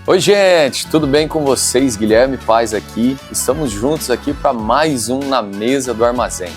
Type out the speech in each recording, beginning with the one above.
Oi gente, tudo bem com vocês? Guilherme Paz aqui. Estamos juntos aqui para mais um Na Mesa do Armazém.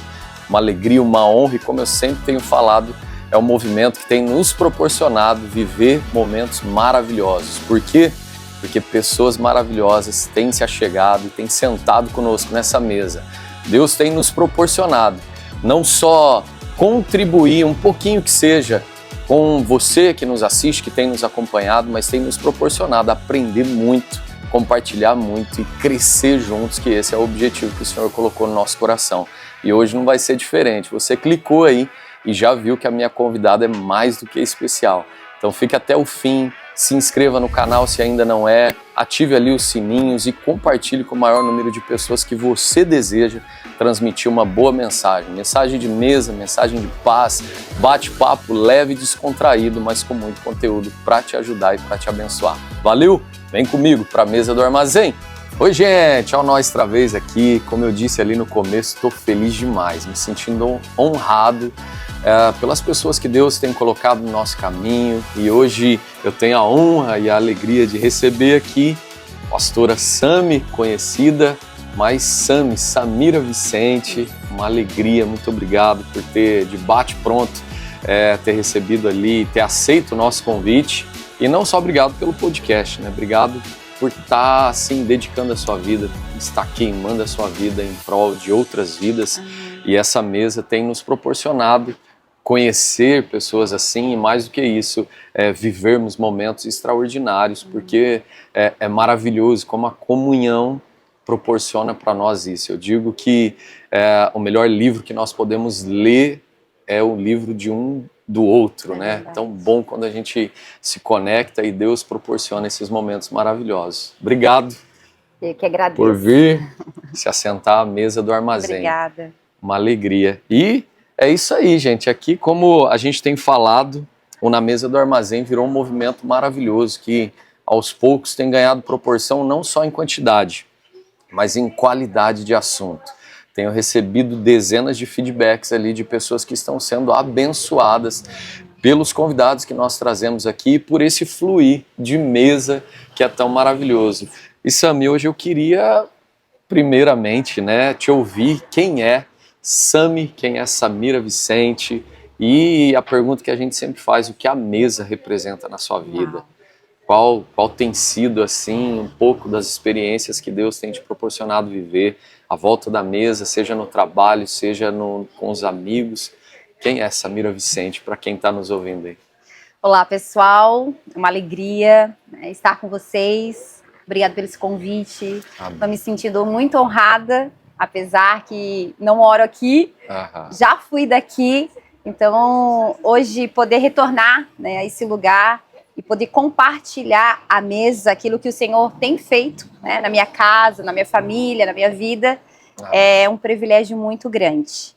Uma alegria, uma honra e, como eu sempre tenho falado, é um movimento que tem nos proporcionado viver momentos maravilhosos. Por quê? Porque pessoas maravilhosas têm se achegado e têm sentado conosco nessa mesa. Deus tem nos proporcionado não só contribuir um pouquinho que seja com você que nos assiste, que tem nos acompanhado, mas tem nos proporcionado aprender muito, compartilhar muito e crescer juntos, que esse é o objetivo que o Senhor colocou no nosso coração. E hoje não vai ser diferente. Você clicou aí e já viu que a minha convidada é mais do que especial. Então fique até o fim, se inscreva no canal se ainda não é, ative ali os sininhos e compartilhe com o maior número de pessoas que você deseja transmitir uma boa mensagem. Mensagem de mesa, mensagem de paz, bate-papo leve e descontraído, mas com muito conteúdo para te ajudar e para te abençoar. Valeu? Vem comigo para a Mesa do Armazém. Oi gente, ao nós outra vez aqui. Como eu disse ali no começo, estou feliz demais, me sentindo honrado pelas pessoas que Deus tem colocado no nosso caminho. E hoje eu tenho a honra e a alegria de receber aqui a pastora Sami, conhecida, mas Samira Vicente. Uma alegria, muito obrigado por ter, de bate-pronto, ter recebido ali, ter aceito o nosso convite. E não só obrigado pelo podcast, né? Obrigado por estar assim, dedicando a sua vida, estar queimando a sua vida em prol de outras vidas. E essa mesa tem nos proporcionado conhecer pessoas assim, e mais do que isso, vivermos momentos extraordinários, porque é maravilhoso como a comunhão proporciona para nós isso. Eu digo que o melhor livro que nós podemos ler é o livro de um do outro, né? Tão bom quando a gente se conecta e Deus proporciona esses momentos maravilhosos. Obrigado. Eu que agradeço. Por vir se assentar à mesa do armazém. Obrigada. Uma alegria. E é isso aí, gente. Aqui, como a gente tem falado, o Na Mesa do Armazém virou um movimento maravilhoso que, aos poucos, tem ganhado proporção não só em quantidade, mas em qualidade de assunto. Tenho recebido dezenas de feedbacks ali de pessoas que estão sendo abençoadas pelos convidados que nós trazemos aqui e por esse fluir de mesa que é tão maravilhoso. E Sami, hoje eu queria, primeiramente, te ouvir quem é Sami, quem é Samira Vicente, e a pergunta que a gente sempre faz, o que a mesa representa na sua vida? Qual tem sido, assim, um pouco das experiências que Deus tem te proporcionado viver à volta da mesa, seja no trabalho, seja com os amigos? Quem é Samira Vicente, para quem está nos ouvindo aí? Olá, pessoal. É uma alegria estar com vocês. Obrigada pelo esse convite. Estou me sentindo muito honrada, apesar que não moro aqui, já fui daqui. Então, hoje, poder retornar a esse lugar e poder compartilhar à mesa aquilo que o Senhor tem feito na minha casa, na minha família, na minha vida, é um privilégio muito grande.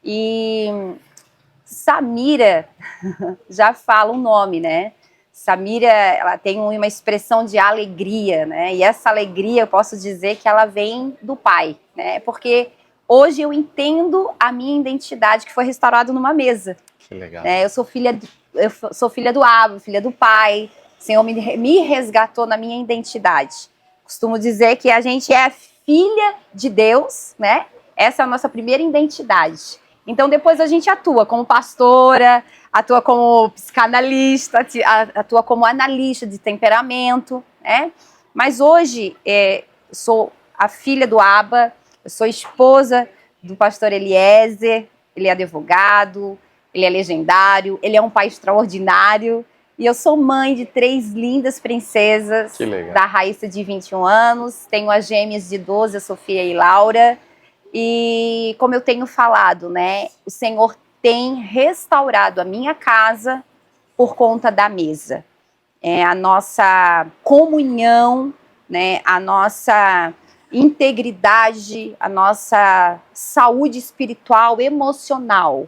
E Samira já fala o nome, né? Samira, ela tem uma expressão de alegria, né? E essa alegria, eu posso dizer que ela vem do Pai, né? Porque hoje eu entendo a minha identidade que foi restaurada numa mesa. Que legal. Eu sou filha do Abba, filha do Pai. O Senhor me resgatou na minha identidade. Costumo dizer que a gente é filha de Deus, né? Essa é a nossa primeira identidade. Então depois a gente atua como pastora, atua como psicanalista, atua como analista de temperamento, né? Mas hoje sou a filha do Abba, eu sou esposa do pastor Eliezer, ele é advogado, ele é legendário, ele é um pai extraordinário. E eu sou mãe de 3 lindas princesas, da Raíssa de 21 anos, tenho as gêmeas de 12, a Sofia e Laura. E como eu tenho falado, o Senhor tem restaurado a minha casa por conta da mesa. A nossa comunhão, a nossa integridade, a nossa saúde espiritual, emocional,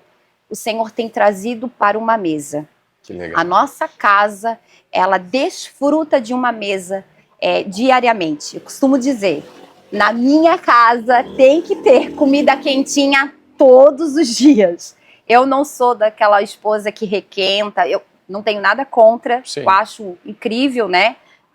o Senhor tem trazido para uma mesa. Que legal. A nossa casa, ela desfruta de uma mesa diariamente. Eu costumo dizer, na minha casa tem que ter comida quentinha todos os dias. Eu não sou daquela esposa que requenta, eu não tenho nada contra, eu acho incrível,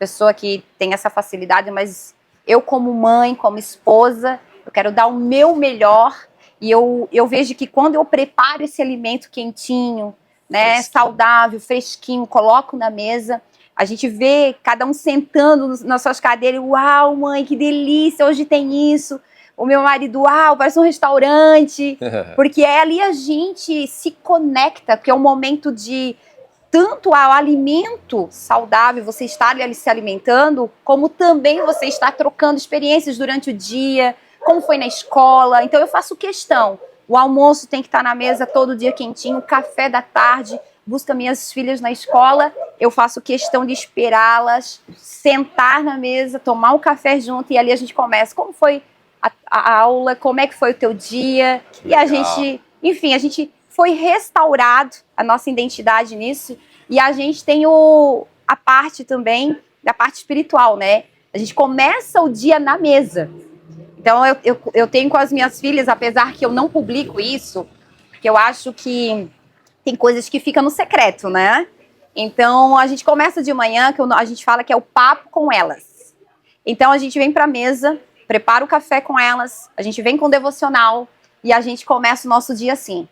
pessoa que tem essa facilidade, mas eu como mãe, como esposa, eu quero dar o meu melhor. E eu vejo que quando eu preparo esse alimento quentinho, né, saudável, fresquinho, coloco na mesa, a gente vê cada um sentando nas suas cadeiras. Uau, mãe, que delícia, hoje tem isso. O meu marido, uau, parece um restaurante. Porque ali a gente se conecta, porque é um momento de tanto ao alimento saudável, você está ali se alimentando, como também você está trocando experiências durante o dia, como foi na escola. Então eu faço questão. O almoço tem que estar na mesa todo dia quentinho, o café da tarde, busca minhas filhas na escola, eu faço questão de esperá-las, sentar na mesa, tomar um café junto e ali a gente começa. Como foi a aula? Como é que foi o teu dia? E a gente, enfim, a gente foi restaurado a nossa identidade nisso e a gente tem a parte também da parte espiritual, né? A gente começa o dia na mesa. Então, eu tenho com as minhas filhas, apesar que eu não publico isso, porque eu acho que tem coisas que ficam no secreto, né? Então, a gente começa de manhã, que a gente fala que é o papo com elas. Então, a gente vem para a mesa, prepara o café com elas, a gente vem com o devocional e a gente começa o nosso dia assim.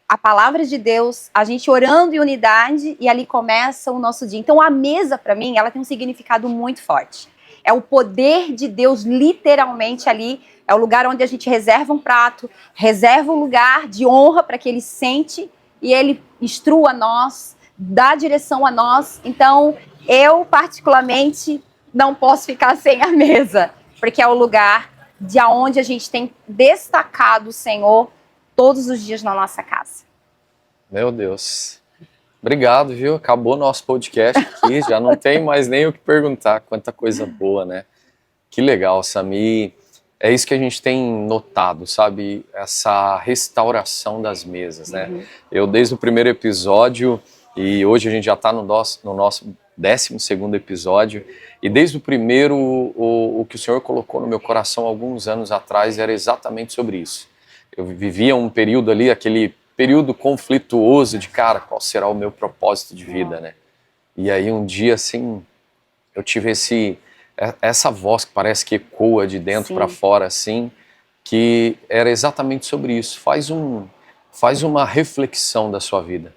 A palavra de Deus, a gente orando em unidade e ali começa o nosso dia. Então, a mesa, para mim, ela tem um significado muito forte. É o poder de Deus literalmente ali, é o lugar onde a gente reserva um prato, reserva um lugar de honra para que ele sente e ele instrua nós, dá direção a nós. Então, eu particularmente não posso ficar sem a mesa, porque é o lugar de onde a gente tem destacado o Senhor todos os dias na nossa casa. Meu Deus. Obrigado, viu? Acabou nosso podcast aqui, já não tem mais nem o que perguntar, quanta coisa boa, né? Que legal, Sami. É isso que a gente tem notado, sabe? Essa restauração das mesas, né? Eu, desde o primeiro episódio, e hoje a gente já está no nosso 12º episódio, e desde o primeiro, o que o Senhor colocou no meu coração alguns anos atrás era exatamente sobre isso. Eu vivia um período ali, aquele período conflituoso de, cara, qual será o meu propósito de vida, né? E aí um dia, assim, eu tive essa voz que parece que ecoa de dentro para fora, assim, que era exatamente sobre isso. Faz uma reflexão da sua vida.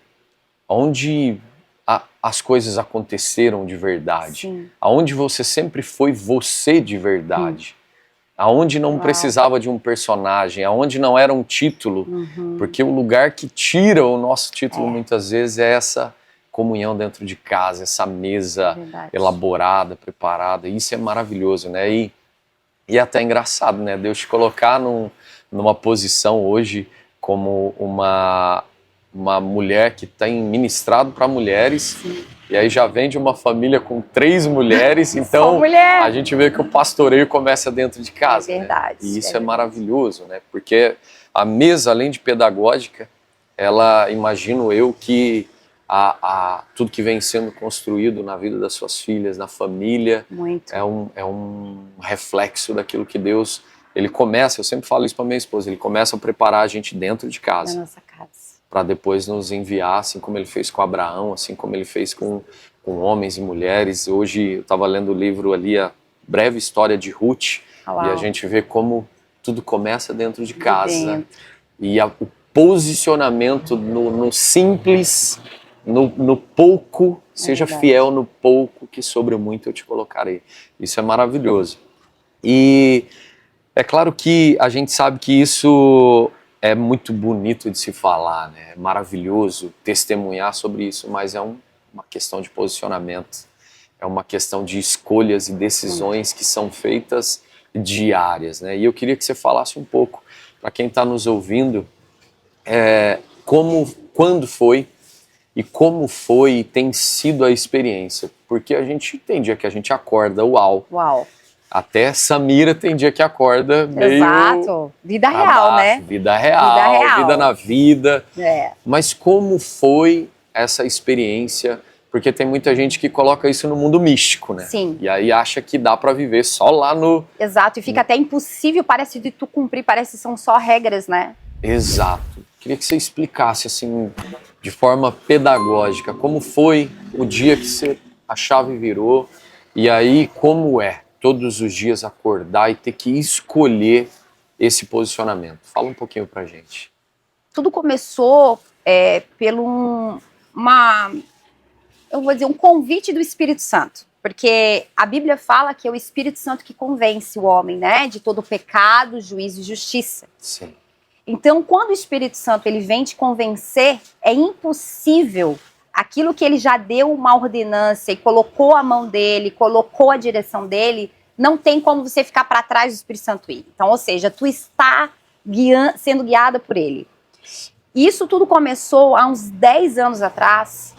Onde as coisas aconteceram de verdade. Sim. Aonde você sempre foi você de verdade. Aonde não precisava de um personagem, aonde não era um título, porque o lugar que tira o nosso título muitas vezes é essa comunhão dentro de casa, essa mesa elaborada, preparada. Isso é maravilhoso, né? E é até engraçado, né? Deus te colocar numa posição hoje como uma mulher que tem ministrado para mulheres. Sim. E aí já vem de uma família com 3 mulheres, então a gente vê que o pastoreio começa dentro de casa. É verdade. Né? E isso é maravilhoso, né? Porque a mesa, além de pedagógica, ela, imagino eu, que tudo que vem sendo construído na vida das suas filhas, na família, é um reflexo daquilo que Deus, ele começa, eu sempre falo isso para minha esposa, ele começa a preparar a gente dentro de casa. Na nossa casa. Para depois nos enviar, assim como ele fez com Abraão, assim como ele fez com homens e mulheres. Hoje eu estava lendo o livro ali, A Breve História de Ruth, e a gente vê como tudo começa dentro de casa. E o posicionamento no simples, no pouco, seja fiel no pouco, que sobre o muito eu te colocarei. Isso é maravilhoso. E é claro que a gente sabe que isso é muito bonito de se falar, né? É maravilhoso testemunhar sobre isso, mas é uma questão de posicionamento, é uma questão de escolhas e decisões que são feitas diárias, né? E eu queria que você falasse um pouco, para quem está nos ouvindo, quando foi e como foi e tem sido a experiência, porque a gente tem dia que a gente acorda, uau. Até Samira tem dia que acorda meio... Exato. Vida real, né? Vida real, vida na vida. Mas como foi essa experiência? Porque tem muita gente que coloca isso no mundo místico, né? Sim. E aí acha que dá pra viver só lá no... Exato, e fica até impossível, parece, de tu cumprir, parece que são só regras, né? Exato. Queria que você explicasse, assim, de forma pedagógica, como foi o dia que a chave virou E aí, como é todos os dias acordar e ter que escolher esse posicionamento? Fala um pouquinho pra gente. Tudo começou pelo eu vou dizer, um convite do Espírito Santo. Porque a Bíblia fala que é o Espírito Santo que convence o homem, né? De todo pecado, juízo e justiça. Sim. Então, quando o Espírito Santo ele vem te convencer, é impossível aquilo que ele já deu uma ordenança e colocou a mão dele, colocou a direção dele, não tem como você ficar para trás do Espírito Santo ir. Então, ou seja, tu está sendo guiada por ele. Isso tudo começou há uns 10 anos atrás,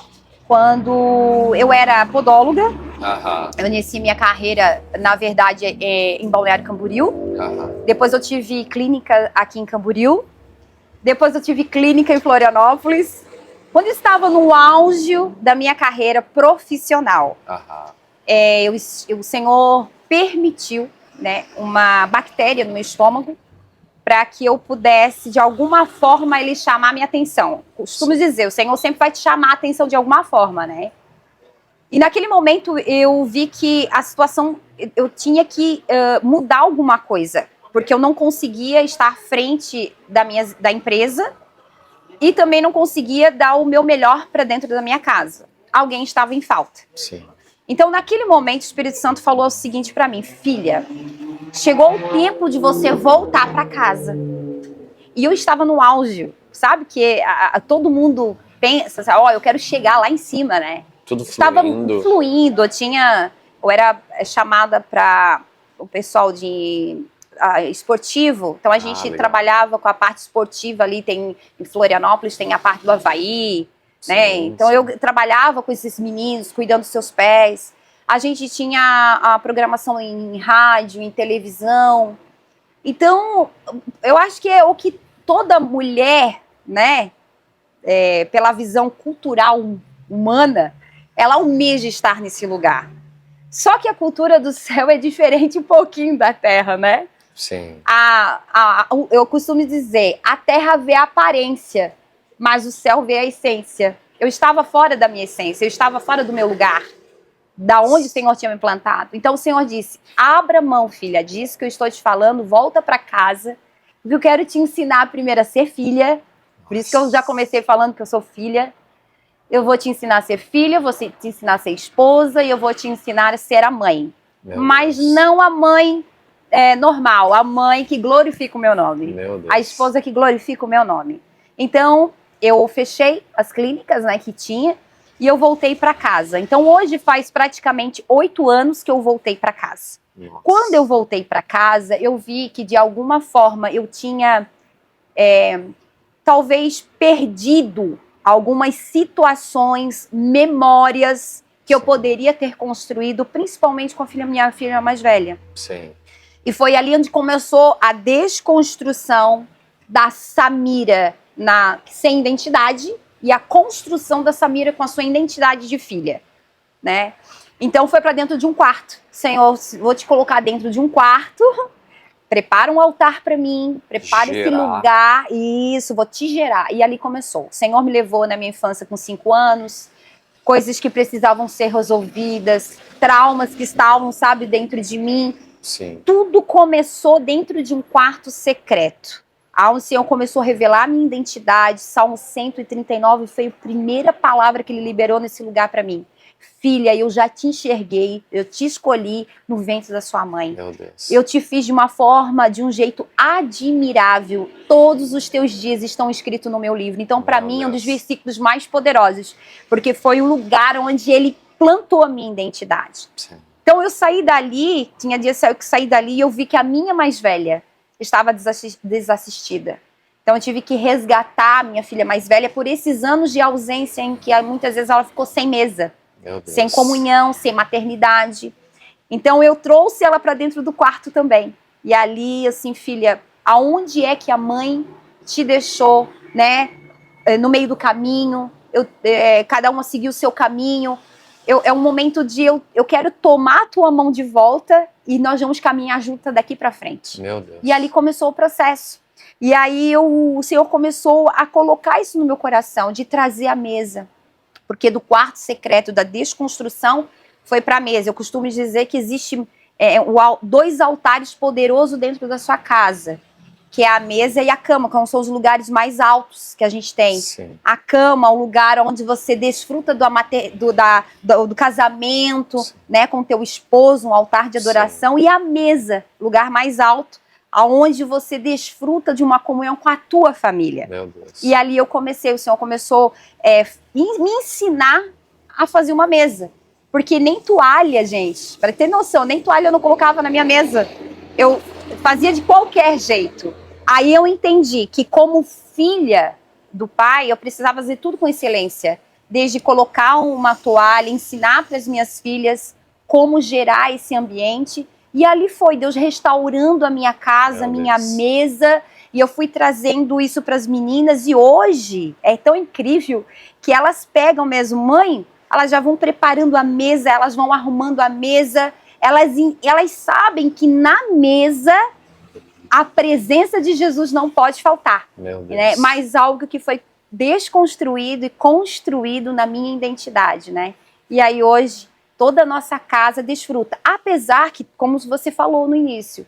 quando eu era podóloga. Eu iniciei minha carreira, na verdade, em Balneário Camboriú. Depois eu tive clínica aqui em Camboriú. Depois eu tive clínica em Florianópolis. Quando eu estava no auge da minha carreira profissional, o Senhor permitiu, né, uma bactéria no meu estômago para que eu pudesse, de alguma forma, ele chamar a minha atenção. Costumo dizer, o Senhor sempre vai te chamar a atenção de alguma forma, né? E naquele momento eu vi que a situação, eu tinha que mudar alguma coisa, porque eu não conseguia estar à frente da empresa e também não conseguia dar o meu melhor para dentro da minha casa. Alguém estava em falta. Sim. Então, naquele momento, o Espírito Santo falou o seguinte para mim: filha, chegou o tempo de você voltar para casa. E eu estava no auge, sabe? Que todo mundo pensa, ó, eu quero chegar lá em cima, né? Tudo fluindo. Estava fluindo, eu era chamada para o pessoal de esportivo, então a gente trabalhava com a parte esportiva ali, tem em Florianópolis, tem a parte do Havaí, né? Então eu trabalhava com esses meninos, cuidando dos seus pés. A gente tinha a programação em rádio, em televisão. Então, eu acho que é o que toda mulher, né, pela visão cultural humana, ela almeja estar nesse lugar. Só que a cultura do céu é diferente um pouquinho da terra, né? Sim. Eu costumo dizer, a terra vê a aparência, mas o céu vê a essência. Eu estava fora da minha essência, eu estava fora do meu lugar, da onde o Senhor tinha me plantado. Então o Senhor disse, abra mão, filha, disso que eu estou te falando, volta para casa, porque eu quero te ensinar primeiro a ser filha. Por isso que eu já comecei falando que eu sou filha. Eu vou te ensinar a ser filha, vou te ensinar a ser esposa e eu vou te ensinar a ser a mãe. Mas não a mãe normal, a mãe que glorifica o meu nome. A esposa que glorifica o meu nome. Então, eu fechei as clínicas, né, que tinha e eu voltei para casa. Então, hoje faz praticamente 8 anos que eu voltei para casa. Nossa. Quando eu voltei para casa, eu vi que, de alguma forma, eu tinha talvez perdido algumas situações, memórias que eu poderia ter construído, principalmente com a minha filha mais velha. Sim. E foi ali onde começou a desconstrução da Samira sem identidade e a construção da Samira com a sua identidade de filha, né? Então foi para dentro de um quarto. Senhor, vou te colocar dentro de um quarto. Prepara um altar para mim, prepara esse lugar, isso, vou te gerar. E ali começou. O Senhor me levou na minha infância com 5 anos, coisas que precisavam ser resolvidas, traumas que estavam, sabe, dentro de mim. Sim. Tudo começou dentro de um quarto secreto. Onde o Senhor começou a revelar a minha identidade. Salmo 139 foi a primeira palavra que Ele liberou nesse lugar para mim. Filha, eu já te enxerguei, eu te escolhi no ventre da sua mãe. Meu Deus. Eu te fiz de uma forma, de um jeito admirável. Todos os teus dias estão escritos no meu livro. Então, para mim, é um dos versículos mais poderosos, porque foi o lugar onde Ele plantou a minha identidade. Sim. Então, eu saí dali, tinha dias que eu saí dali e eu vi que a minha mais velha estava desassistida. Então, eu tive que resgatar a minha filha mais velha por esses anos de ausência em que muitas vezes ela ficou sem mesa. Sem comunhão, sem maternidade. Então eu trouxe ela para dentro do quarto também. E ali, assim, filha, aonde é que a mãe te deixou, né? No meio do caminho, cada uma seguiu o seu caminho. É um momento de eu quero tomar a tua mão de volta e nós vamos caminhar juntas daqui para frente. Meu Deus. E ali começou o processo. E aí o Senhor começou a colocar isso no meu coração, de trazer a mesa. Porque do quarto secreto da desconstrução foi para a mesa. Eu costumo dizer que existe 2 altares poderosos dentro da sua casa, que é a mesa e a cama, que são os lugares mais altos que a gente tem. Sim. A cama, o lugar onde você desfruta do casamento, né, com teu esposo, um altar de adoração. Sim. E a mesa, lugar mais alto, aonde você desfruta de uma comunhão com a tua família. Meu Deus. E ali o Senhor começou me ensinar a fazer uma mesa. Porque nem toalha, gente, para ter noção, nem toalha eu não colocava na minha mesa. Eu fazia de qualquer jeito. Aí eu entendi que como filha do pai, eu precisava fazer tudo com excelência. Desde colocar uma toalha, ensinar para as minhas filhas como gerar esse ambiente. E ali foi Deus restaurando a minha casa, a minha mesa. E eu fui trazendo isso para as meninas. E hoje é tão incrível que elas pegam mesmo, mãe, elas já vão preparando a mesa, elas vão arrumando a mesa. Elas sabem que na mesa a presença de Jesus não pode faltar. Meu Deus. Né? Mas algo que foi desconstruído e construído na minha identidade, né? E aí hoje toda a nossa casa desfruta. Apesar que, como você falou no início,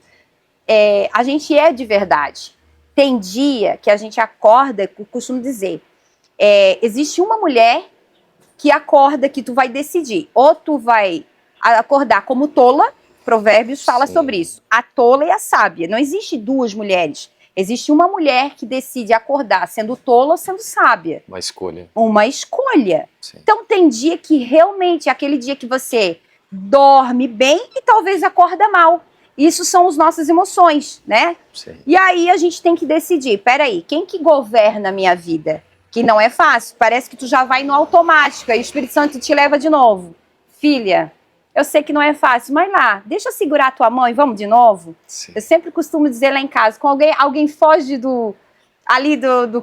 a gente é de verdade. Tem dia que a gente acorda, eu costumo dizer, existe uma mulher que acorda que tu vai decidir. Ou tu vai acordar como tola, Provérbios fala sobre isso. A tola e a sábia. Não existe 2 mulheres. Existe uma mulher que decide acordar sendo tola ou sendo sábia. Uma escolha. Uma escolha. Sim. Então tem dia que realmente é aquele dia que você dorme bem e talvez acorda mal. Isso são as nossas emoções, né? Sim. E aí a gente tem que decidir, peraí, quem que governa a minha vida? Que não é fácil, parece que tu já vai no automático, aí o Espírito Santo te leva de novo. Filha, eu sei que não é fácil, mas lá, deixa eu segurar a tua mão e vamos de novo. Sim. Eu sempre costumo dizer lá em casa, quando alguém foge do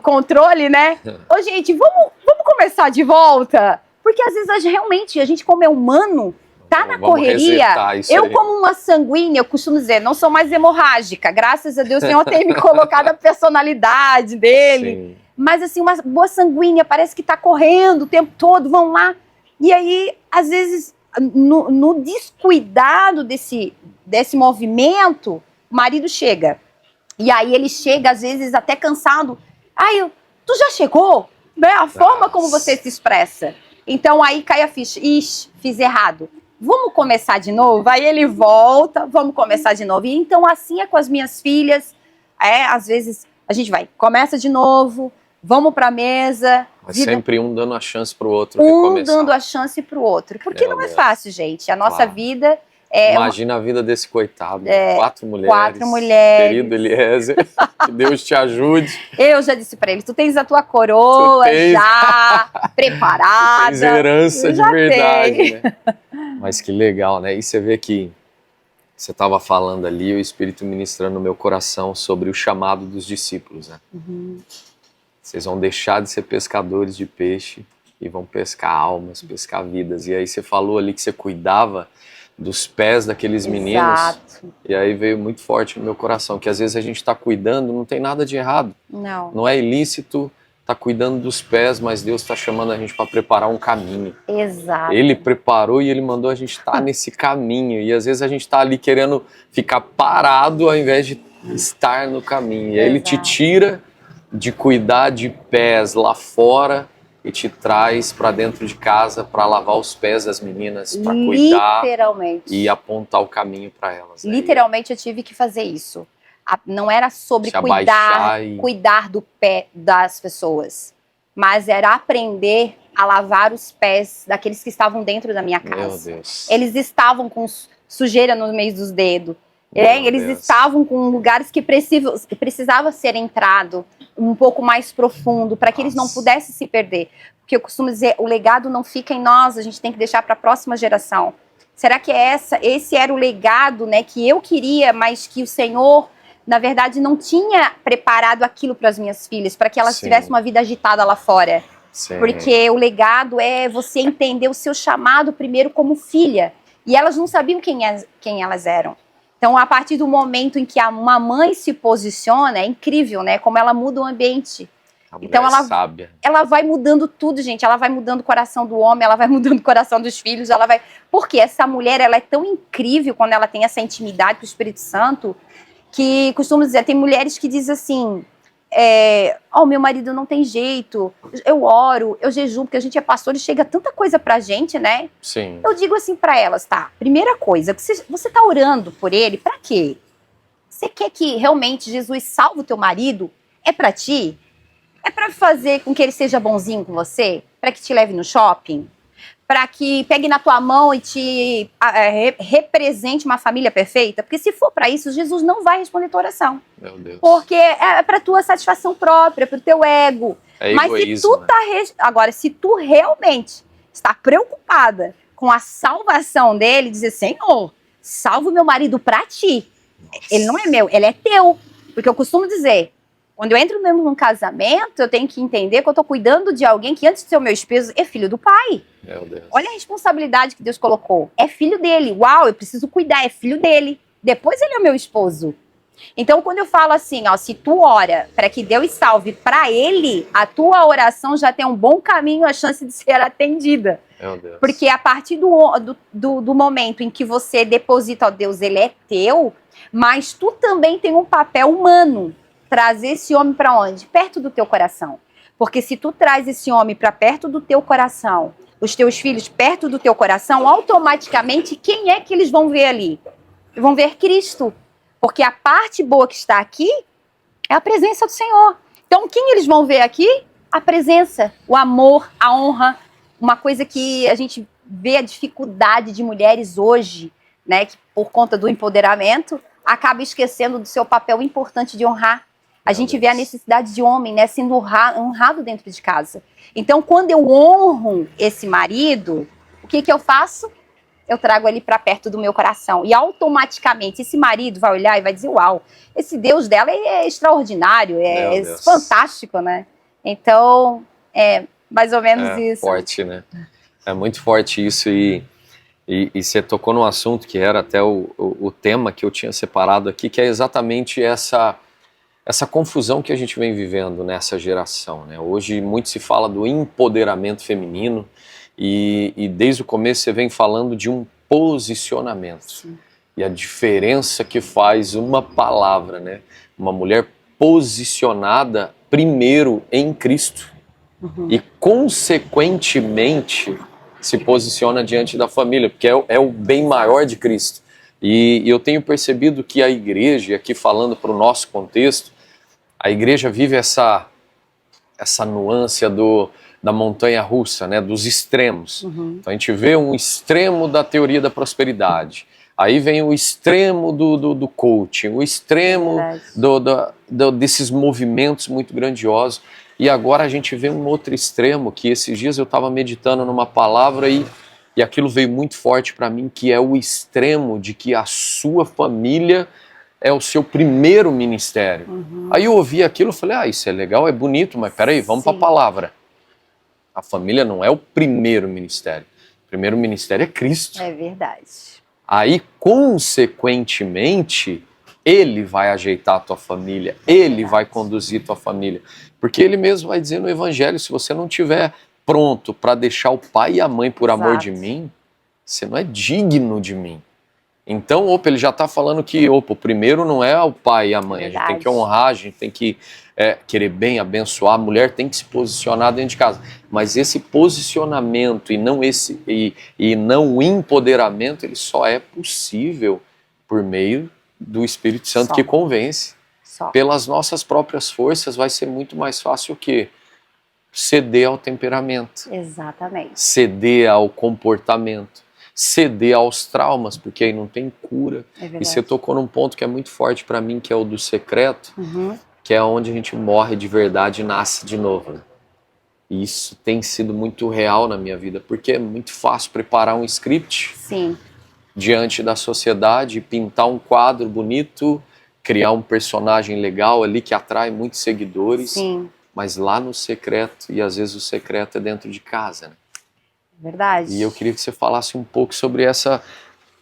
controle, né? Ô gente, vamos começar de volta? Porque às vezes realmente a gente como é humano, tá na correria. Eu como uma sanguínea, eu costumo dizer, não sou mais hemorrágica. Graças a Deus o Senhor tem me colocado a personalidade dele. Sim. Mas assim, uma boa sanguínea, parece que tá correndo o tempo todo, vão lá. E aí, às vezes, no descuidado desse movimento, o marido chega. E aí ele chega, às vezes, até cansado. Tu já chegou? Né? A forma como você se expressa. Então aí cai a ficha. Ixi, fiz errado. Vamos começar de novo? Aí ele volta, vamos começar de novo. E então assim é com as minhas filhas. Às vezes a gente começa de novo, vamos pra mesa. Mas sempre um dando a chance pro outro recomeçar. Dando a chance pro outro. Porque não é fácil, gente. A nossa vida... Imagina a vida desse coitado. 4 mulheres. 4 mulheres. Querido Eliezer, que Deus te ajude. Eu já disse pra ele, tu tens a tua coroa já preparada. Tu tens herança de verdade, né? Mas que legal, né? E você vê que você estava falando ali, o Espírito ministrando no meu coração sobre o chamado dos discípulos, né? Uhum. Vocês vão deixar de ser pescadores de peixe e vão pescar almas, pescar vidas. E aí você falou ali que você cuidava dos pés daqueles meninos. Exato. E aí veio muito forte no meu coração, que às vezes a gente está cuidando, não tem nada de errado. Não é ilícito estar cuidando dos pés, mas Deus está chamando a gente para preparar um caminho. Exato. Ele preparou e Ele mandou a gente estar nesse caminho. E às vezes a gente está ali querendo ficar parado ao invés de estar no caminho. E aí Ele te tira de cuidar de pés lá fora e te traz para dentro de casa para lavar os pés das meninas, para cuidar e apontar o caminho para elas. Literalmente eu tive que fazer isso. Não era sobre cuidar do pé das pessoas, mas era aprender a lavar os pés daqueles que estavam dentro da minha casa. Meu Deus. Eles estavam com sujeira no meio dos dedos. Eles estavam com lugares que precisava ser entrado um pouco mais profundo, para que eles não pudessem se perder. Porque eu costumo dizer, o legado não fica em nós, a gente tem que deixar para a próxima geração. Será que esse era o legado, né, que eu queria, mas que o Senhor, na verdade, não tinha preparado aquilo para as minhas filhas, para que elas tivessem uma vida agitada lá fora? Sim. Porque o legado é você entender o seu chamado primeiro como filha. E elas não sabiam quem elas eram. Então, a partir do momento em que uma mãe se posiciona, é incrível, né? Como ela muda o ambiente. A mulher Então sábia. ela vai mudando tudo, gente. Ela vai mudando o coração do homem, ela vai mudando o coração dos filhos, ela vai... Porque essa mulher, ela é tão incrível quando ela tem essa intimidade com o Espírito Santo, que costumo dizer, tem mulheres que dizem assim, meu marido não tem jeito, eu oro, eu jejuo, porque a gente é pastor e chega tanta coisa pra gente, né? Sim. Eu digo assim pra elas, tá, primeira coisa, você tá orando por ele, pra quê? Você quer que realmente Jesus salve o teu marido? É pra ti? É pra fazer com que ele seja bonzinho com você? Pra que te leve no shopping? Para que pegue na tua mão e te represente uma família perfeita? Porque se for para isso, Jesus não vai responder tua oração. Meu Deus. Porque é para tua satisfação própria, para o teu ego. É Mas egoísmo, se tu agora, se tu realmente está preocupada com a salvação dele, dizer, Senhor, salva o meu marido para ti. Nossa. Ele não é meu, ele é teu. Porque eu costumo dizer, quando eu entro mesmo num casamento, eu tenho que entender que eu tô cuidando de alguém que antes de ser o meu esposo é filho do pai. Meu Deus. Olha a responsabilidade que Deus colocou. É filho dele. Uau, eu preciso cuidar, é filho dele. Depois ele é o meu esposo. Então, quando eu falo assim, ó, se tu ora para que Deus salve para ele, a tua oração já tem um bom caminho, a chance de ser atendida. Meu Deus. Porque a partir do momento em que você deposita, ó, Deus, ele é teu, mas tu também tem um papel humano. Trazer esse homem para onde? Perto do teu coração. Porque se tu traz esse homem para perto do teu coração, os teus filhos perto do teu coração, automaticamente, quem é que eles vão ver ali? Eles vão ver Cristo. Porque a parte boa que está aqui é a presença do Senhor. Então, quem eles vão ver aqui? A presença, o amor, a honra. Uma coisa que a gente vê a dificuldade de mulheres hoje, né, que por conta do empoderamento, acaba esquecendo do seu papel importante de honrar. A gente vê a necessidade de homem, né, sendo honrado dentro de casa. Então, quando eu honro esse marido, o que eu faço? Eu trago ele para perto do meu coração. E automaticamente esse marido vai olhar e vai dizer, uau, esse Deus dela é extraordinário, é fantástico, né? Então, é mais ou menos isso. É forte, né? É muito forte isso e você tocou num assunto que era até o tema que eu tinha separado aqui, que é exatamente essa confusão que a gente vem vivendo nessa geração, né? Hoje muito se fala do empoderamento feminino e desde o começo você vem falando de um posicionamento. Sim. E a diferença que faz uma palavra, né? Uma mulher posicionada primeiro em Cristo e consequentemente se posiciona diante da família, porque é o bem maior de Cristo. E eu tenho percebido que a igreja, aqui falando para o nosso contexto, a igreja vive essa nuance da montanha russa, né, dos extremos. Então a gente vê um extremo da teoria da prosperidade, aí vem o extremo do coaching, o extremo desses movimentos muito grandiosos, e agora a gente vê um outro extremo, que esses dias eu estava meditando numa palavra e aquilo veio muito forte para mim, que é o extremo de que a sua família é o seu primeiro ministério. Aí eu ouvi aquilo e falei, isso é legal, é bonito, mas peraí, vamos para a palavra. A família não é o primeiro ministério. O primeiro ministério é Cristo. É verdade. Aí, consequentemente, ele vai ajeitar a tua família, ele vai conduzir a tua família. Porque ele mesmo vai dizer no Evangelho, se você não tiver pronto para deixar o pai e a mãe por amor de mim, você não é digno de mim. Então, ele já está falando que o primeiro não é o pai e a mãe, a gente tem que honrar, a gente tem que querer bem, abençoar, a mulher tem que se posicionar dentro de casa. Mas esse posicionamento e não o empoderamento, ele só é possível por meio do Espírito Santo que convence. Pelas nossas próprias forças vai ser muito mais fácil o quê? Ceder ao temperamento. Exatamente. Ceder ao comportamento. Ceder aos traumas, porque aí não tem cura. E você tocou num ponto que é muito forte para mim, que é o do secreto, que é onde a gente morre de verdade e nasce de novo. Né? E isso tem sido muito real na minha vida, porque é muito fácil preparar um script diante da sociedade, pintar um quadro bonito, criar um personagem legal ali que atrai muitos seguidores, mas lá no secreto, e às vezes o secreto é dentro de casa, né? Verdade. E eu queria que você falasse um pouco sobre essa,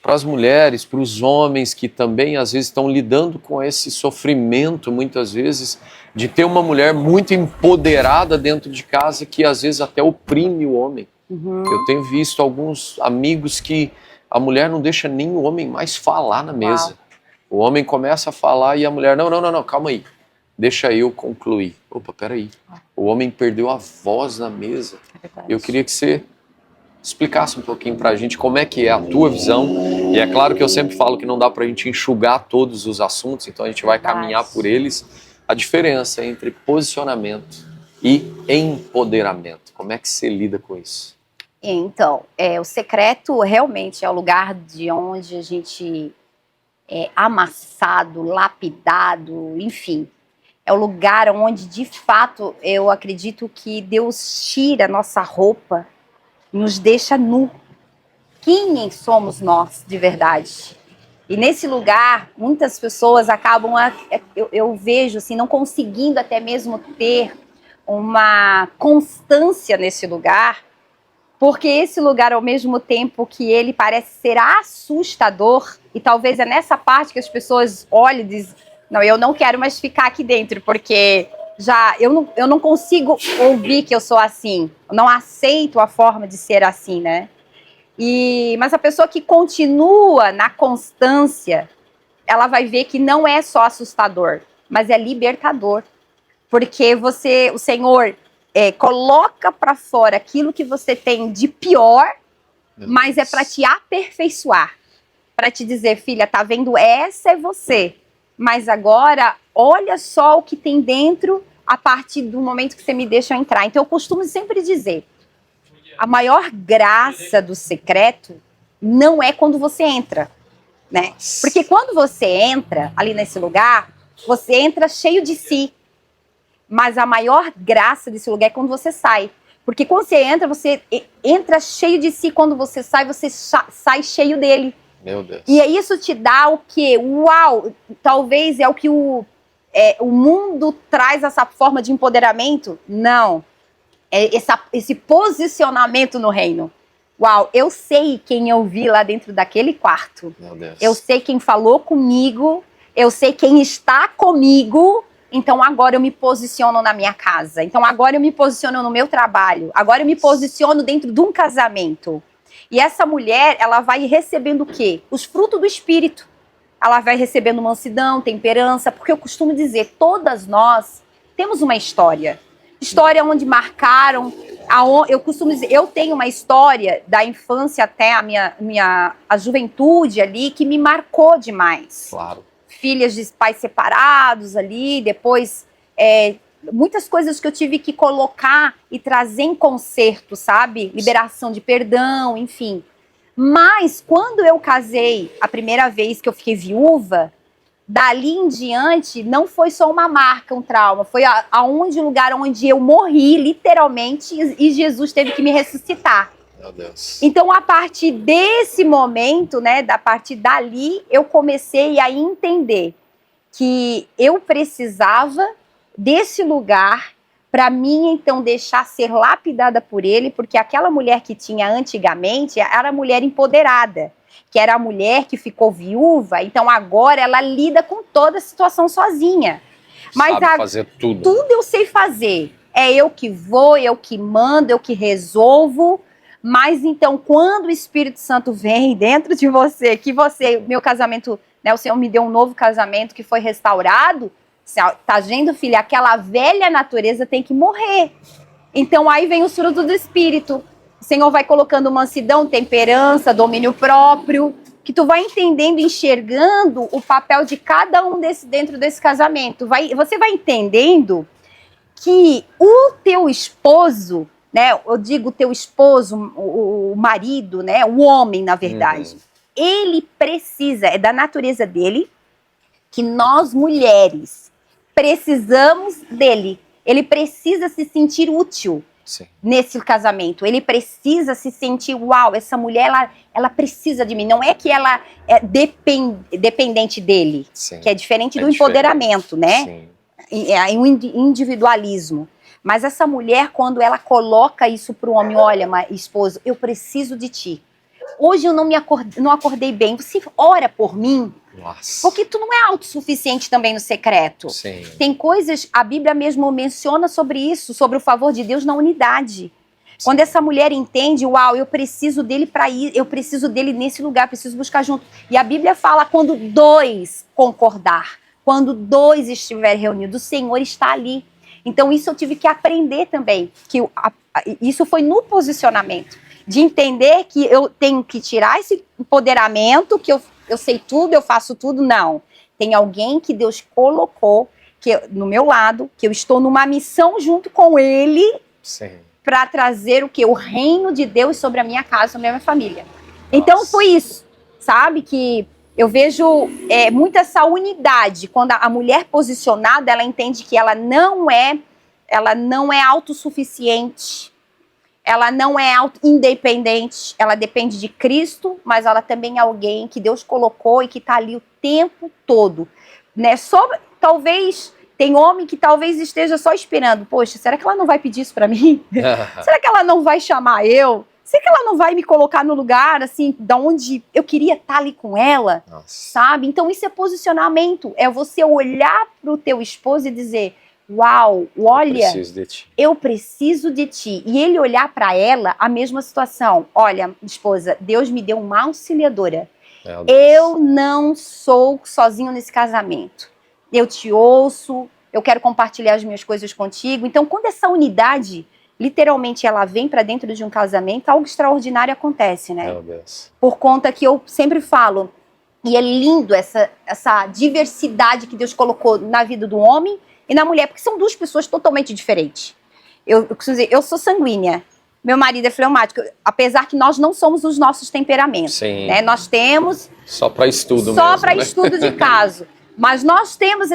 para as mulheres, para os homens que também às vezes estão lidando com esse sofrimento, muitas vezes, de ter uma mulher muito empoderada dentro de casa que às vezes até oprime o homem. Eu tenho visto alguns amigos que a mulher não deixa nem o homem mais falar na mesa. O homem começa a falar e a mulher, não, calma aí, deixa eu concluir. Opa, peraí, o homem perdeu a voz na mesa. Eu queria que você explicasse um pouquinho pra gente como é que é a tua visão. E é claro que eu sempre falo que não dá pra gente enxugar todos os assuntos, então a gente vai caminhar por eles. A diferença entre posicionamento e empoderamento. Como é que você lida com isso? Então, o secreto realmente é o lugar de onde a gente é amassado, lapidado, enfim. É o lugar onde, de fato, eu acredito que Deus tira a nossa roupa, nos deixa nu. Quem somos nós, de verdade? E nesse lugar, muitas pessoas acabam, eu vejo assim, não conseguindo até mesmo ter uma constância nesse lugar, porque esse lugar, ao mesmo tempo que ele parece ser assustador, e talvez é nessa parte que as pessoas olham e dizem, não, eu não quero mais ficar aqui dentro, porque eu não consigo ouvir que eu sou assim, eu não aceito a forma de ser assim, né? Mas a pessoa que continua na constância, ela vai ver que não é só assustador, mas é libertador. Porque o Senhor coloca para fora aquilo que você tem de pior, mas é para te aperfeiçoar. Para te dizer, filha, tá vendo? Essa é você. Mas agora, olha só o que tem dentro a partir do momento que você me deixa entrar. Então eu costumo sempre dizer, a maior graça do secreto não é quando você entra, né? Porque quando você entra ali nesse lugar, você entra cheio de si. Mas a maior graça desse lugar é quando você sai. Porque quando você entra cheio de si, quando você sai cheio dele. Meu Deus. E isso te dá o quê? Uau! Talvez é o que o mundo traz, essa forma de empoderamento? Não. Esse posicionamento no reino. Uau, eu sei quem eu vi lá dentro daquele quarto. Meu Deus. Eu sei quem falou comigo. Eu sei quem está comigo. Então agora eu me posiciono na minha casa. Então agora eu me posiciono no meu trabalho. Agora eu me posiciono dentro de um casamento. E essa mulher, ela vai recebendo o quê? Os frutos do Espírito. Ela vai recebendo mansidão, temperança. Porque eu costumo dizer, todas nós temos uma história. História onde marcaram. Eu costumo dizer, eu tenho uma história da infância até a juventude ali que me marcou demais. Claro. Filhas de pais separados ali, depois muitas coisas que eu tive que colocar e trazer em conserto, sabe? Liberação de perdão, enfim. Mas quando eu casei, a primeira vez que eu fiquei viúva, dali em diante não foi só uma marca, um trauma, foi o lugar onde eu morri, literalmente, e Jesus teve que me ressuscitar. Meu Deus. Então, a partir desse momento, né, a partir dali, eu comecei a entender que eu precisava desse lugar para mim, então, deixar ser lapidada por ele, porque aquela mulher que tinha antigamente era a mulher empoderada, que era a mulher que ficou viúva, então agora ela lida com toda a situação sozinha. Mas sabe fazer tudo. Tudo eu sei fazer. É eu que vou, eu que mando, eu que resolvo. Mas então, quando o Espírito Santo vem dentro de você, meu casamento, né, o Senhor me deu um novo casamento que foi restaurado, tá vendo, filha? Aquela velha natureza tem que morrer. Então aí vem o fruto do Espírito. O Senhor vai colocando mansidão, temperança, domínio próprio, que tu vai entendendo, enxergando o papel de cada um dentro desse casamento. Você vai entendendo que o teu esposo, né, eu digo teu esposo, o marido, né, o homem, na verdade, ele precisa, é da natureza dele, que nós mulheres precisamos dele. Ele precisa se sentir útil. Sim. Nesse casamento, ele precisa se sentir, uau, essa mulher, ela precisa de mim, não é que ela é dependente dele, Sim. Que é diferente do empoderamento, né? Sim. É um individualismo. Mas essa mulher, quando ela coloca isso para o homem, olha, esposo, eu preciso de ti. Hoje eu não acordei bem, você ora por mim? Nossa. Porque tu não é autossuficiente também no secreto. Sim. Tem coisas, a Bíblia mesmo menciona sobre isso, sobre o favor de Deus na unidade. Quando essa mulher entende, uau, eu preciso dele para ir, eu preciso dele nesse lugar, preciso buscar junto. E a Bíblia fala quando dois concordar, quando dois estiverem reunidos, o Senhor está ali. Então isso eu tive que aprender também, que isso foi no posicionamento, de entender que eu tenho que tirar esse empoderamento, que eu sei tudo, eu faço tudo, não. Tem alguém que Deus colocou no meu lado, que eu estou numa missão junto com ele, para trazer o quê? O reino de Deus sobre a minha casa, sobre a minha família. Então foi isso, sabe? Que eu vejo muito essa unidade. Quando a mulher posicionada, ela entende que ela não é autossuficiente, ela não é independente, ela depende de Cristo, mas ela também é alguém que Deus colocou e que está ali o tempo todo. Né? Talvez... Tem homem que talvez esteja só esperando. Poxa, será que ela não vai pedir isso pra mim? Será que ela não vai chamar eu? Será que ela não vai me colocar no lugar, assim, da onde eu queria estar ali com ela? Nossa. Sabe? Então isso é posicionamento. É você olhar pro teu esposo e dizer, uau, olha, eu preciso de ti. E ele olhar pra ela, a mesma situação. Olha, esposa, Deus me deu uma auxiliadora. Eu não sou sozinho nesse casamento. Eu te ouço, eu quero compartilhar as minhas coisas contigo. Então, quando essa unidade, literalmente, ela vem para dentro de um casamento, algo extraordinário acontece, né? Meu Deus. Por conta que eu sempre falo, e é lindo essa diversidade que Deus colocou na vida do homem e na mulher, porque são duas pessoas totalmente diferentes. Eu preciso dizer, eu sou sanguínea, meu marido é fleumático, apesar que nós não somos os nossos temperamentos. Sim. Né? Nós temos... Só para estudo mesmo, só para estudo de caso. Mas nós temos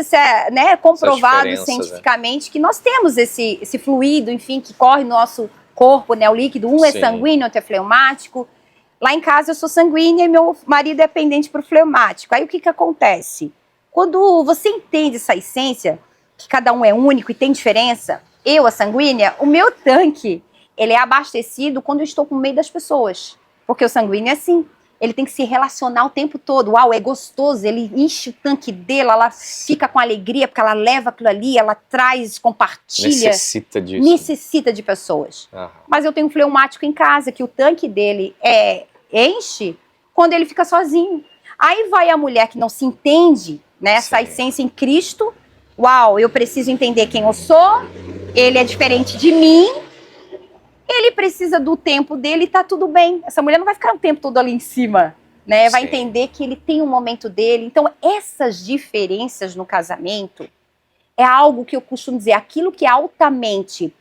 comprovado cientificamente que nós temos esse fluido, enfim, que corre no nosso corpo, né, o líquido. Um é sanguíneo, outro é fleumático. Lá em casa eu sou sanguínea e meu marido é pendente para o fleumático. Aí o que acontece? Quando você entende essa essência, que cada um é único e tem diferença, eu, a sanguínea, o meu tanque, ele é abastecido quando eu estou no meio das pessoas. Porque o sanguíneo é assim. Ele tem que se relacionar o tempo todo. Uau, é gostoso, ele enche o tanque dele, ela fica com alegria, porque ela leva aquilo ali, ela traz, compartilha. Necessita disso. Necessita de pessoas. Mas eu tenho um fleumático em casa, que o tanque dele enche quando ele fica sozinho. Aí vai a mulher que não se entende, né, essa essência em Cristo. Uau, eu preciso entender quem eu sou, ele é diferente de mim. Ele precisa do tempo dele e tá tudo bem. Essa mulher não vai ficar o tempo todo ali em cima, né? Vai entender que ele tem um momento dele. Então, essas diferenças no casamento é algo que eu costumo dizer, aquilo que é altamente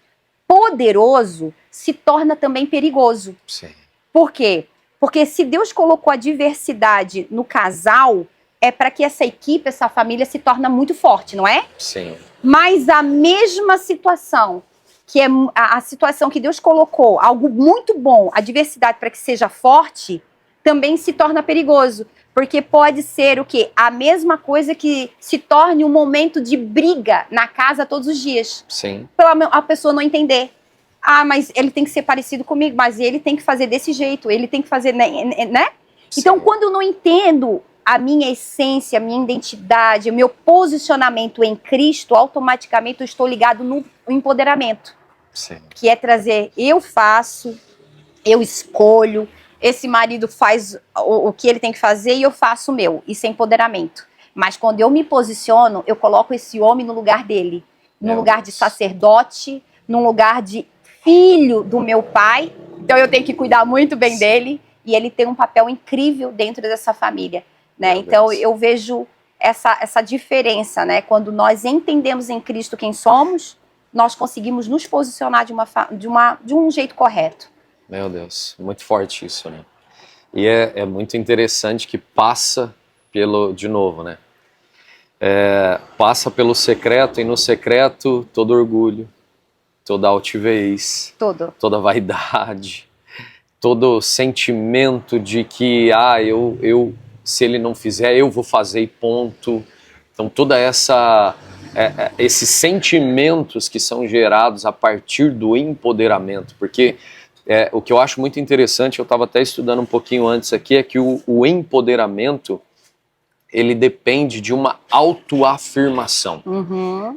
poderoso se torna também perigoso. Sim. Por quê? Porque se Deus colocou a diversidade no casal, é para que essa equipe, essa família se torne muito forte, não é? Sim. Mas a mesma situação, que é a situação que Deus colocou, algo muito bom, a diversidade para que seja forte, também se torna perigoso. Porque pode ser o quê? A mesma coisa que se torne um momento de briga na casa todos os dias. Sim. A pessoa não entender. Ah, mas ele tem que ser parecido comigo, mas ele tem que fazer desse jeito, ele tem que fazer, né? Então, quando eu não entendo a minha essência, a minha identidade, o meu posicionamento em Cristo, automaticamente eu estou ligado no empoderamento. Sim. Que é trazer, eu faço, eu escolho, esse marido faz o que ele tem que fazer e eu faço o meu. Isso é empoderamento. Mas quando eu me posiciono, eu coloco esse homem no lugar dele. No lugar de sacerdote, no lugar de filho do meu pai. Então eu tenho que cuidar muito bem dele. E ele tem um papel incrível dentro dessa família. Né? Então eu vejo essa diferença. Né? Quando nós entendemos em Cristo quem somos, nós conseguimos nos posicionar de um jeito correto. Meu Deus, muito forte isso, né? E é muito interessante que passa de novo, né? Passa pelo secreto, e no secreto todo orgulho, toda altivez, toda vaidade, todo sentimento de que, se ele não fizer, eu vou fazer e ponto. Então toda esses sentimentos que são gerados a partir do empoderamento, porque o que eu acho muito interessante, eu estava até estudando um pouquinho antes aqui, é que o empoderamento, ele depende de uma autoafirmação.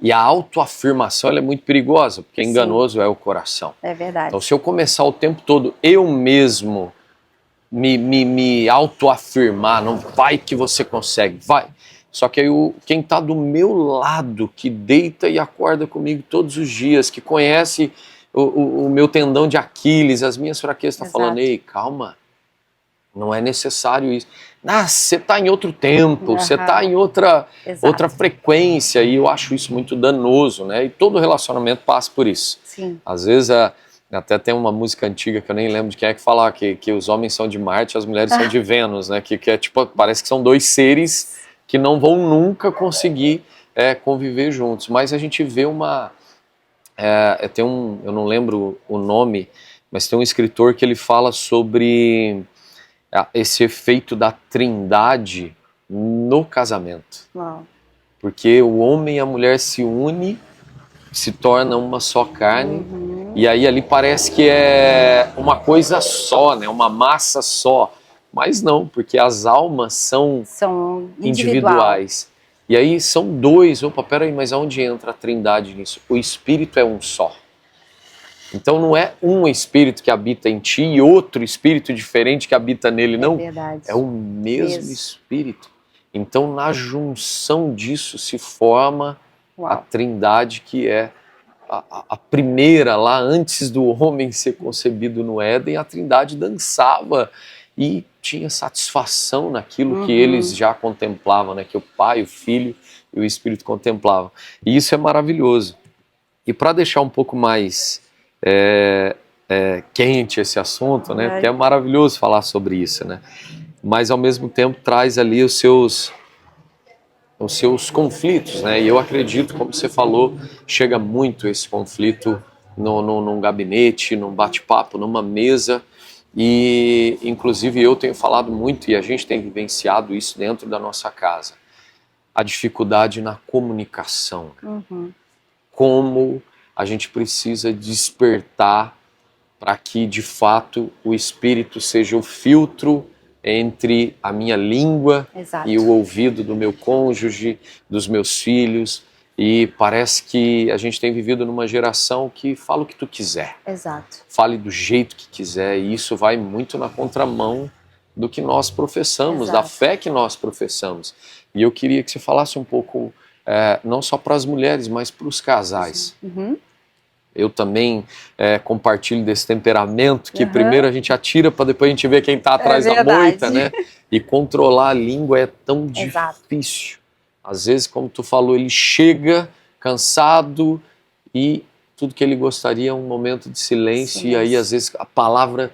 E a autoafirmação ela é muito perigosa, porque enganoso é o coração. É verdade. Então, se eu começar o tempo todo eu mesmo me autoafirmar, não vai que você consegue, vai. Só que aí quem está do meu lado, que deita e acorda comigo todos os dias, que conhece o meu tendão de Aquiles, as minhas fraquezas, está falando, ei, calma, não é necessário isso. Você está em outro tempo, você está em outra frequência, e eu acho isso muito danoso, né? E todo relacionamento passa por isso. Sim. Às vezes, até tem uma música antiga que eu nem lembro de quem é que fala que os homens são de Marte e as mulheres são de Vênus, né? Que é tipo, parece que são dois seres que não vão nunca conseguir conviver juntos. Mas a gente vê eu não lembro o nome, mas tem um escritor que ele fala sobre esse efeito da trindade no casamento. Uau. Porque o homem e a mulher se unem, se tornam uma só carne, e aí ali parece que é uma coisa só, né? Uma massa só. Mas não, porque as almas são individuais. E aí são dois. Opa, peraí, mas aonde entra a trindade nisso? O espírito é um só. Então não é um espírito que habita em ti e outro espírito diferente que habita nele, não. Verdade. É o mesmo espírito. Então na junção disso se forma a trindade, que é a primeira, lá antes do homem ser concebido no Éden. A trindade dançava e tinha satisfação naquilo que eles já contemplavam, né? Que o Pai, o Filho e o Espírito contemplavam. E isso é maravilhoso. E para deixar um pouco mais quente esse assunto, né? Porque é maravilhoso falar sobre isso, né? Mas ao mesmo tempo traz ali os seus conflitos, né? E eu acredito, como você falou, chega muito esse conflito num gabinete, num bate-papo, numa mesa. E inclusive eu tenho falado muito, e a gente tem vivenciado isso dentro da nossa casa, a dificuldade na comunicação. Como a gente precisa despertar para que de fato o Espírito seja o filtro entre a minha língua e o ouvido do meu cônjuge, dos meus filhos. E parece que a gente tem vivido numa geração que fala o que tu quiser. Fale do jeito que quiser, e isso vai muito na contramão do que nós professamos, da fé que nós professamos. E eu queria que você falasse um pouco, não só para as mulheres, mas para os casais. Eu também compartilho desse temperamento, que primeiro a gente atira para depois a gente ver quem está atrás da moita, né? E controlar a língua é tão difícil. Às vezes, como tu falou, ele chega cansado e tudo que ele gostaria é um momento de silêncio. E aí às vezes a palavra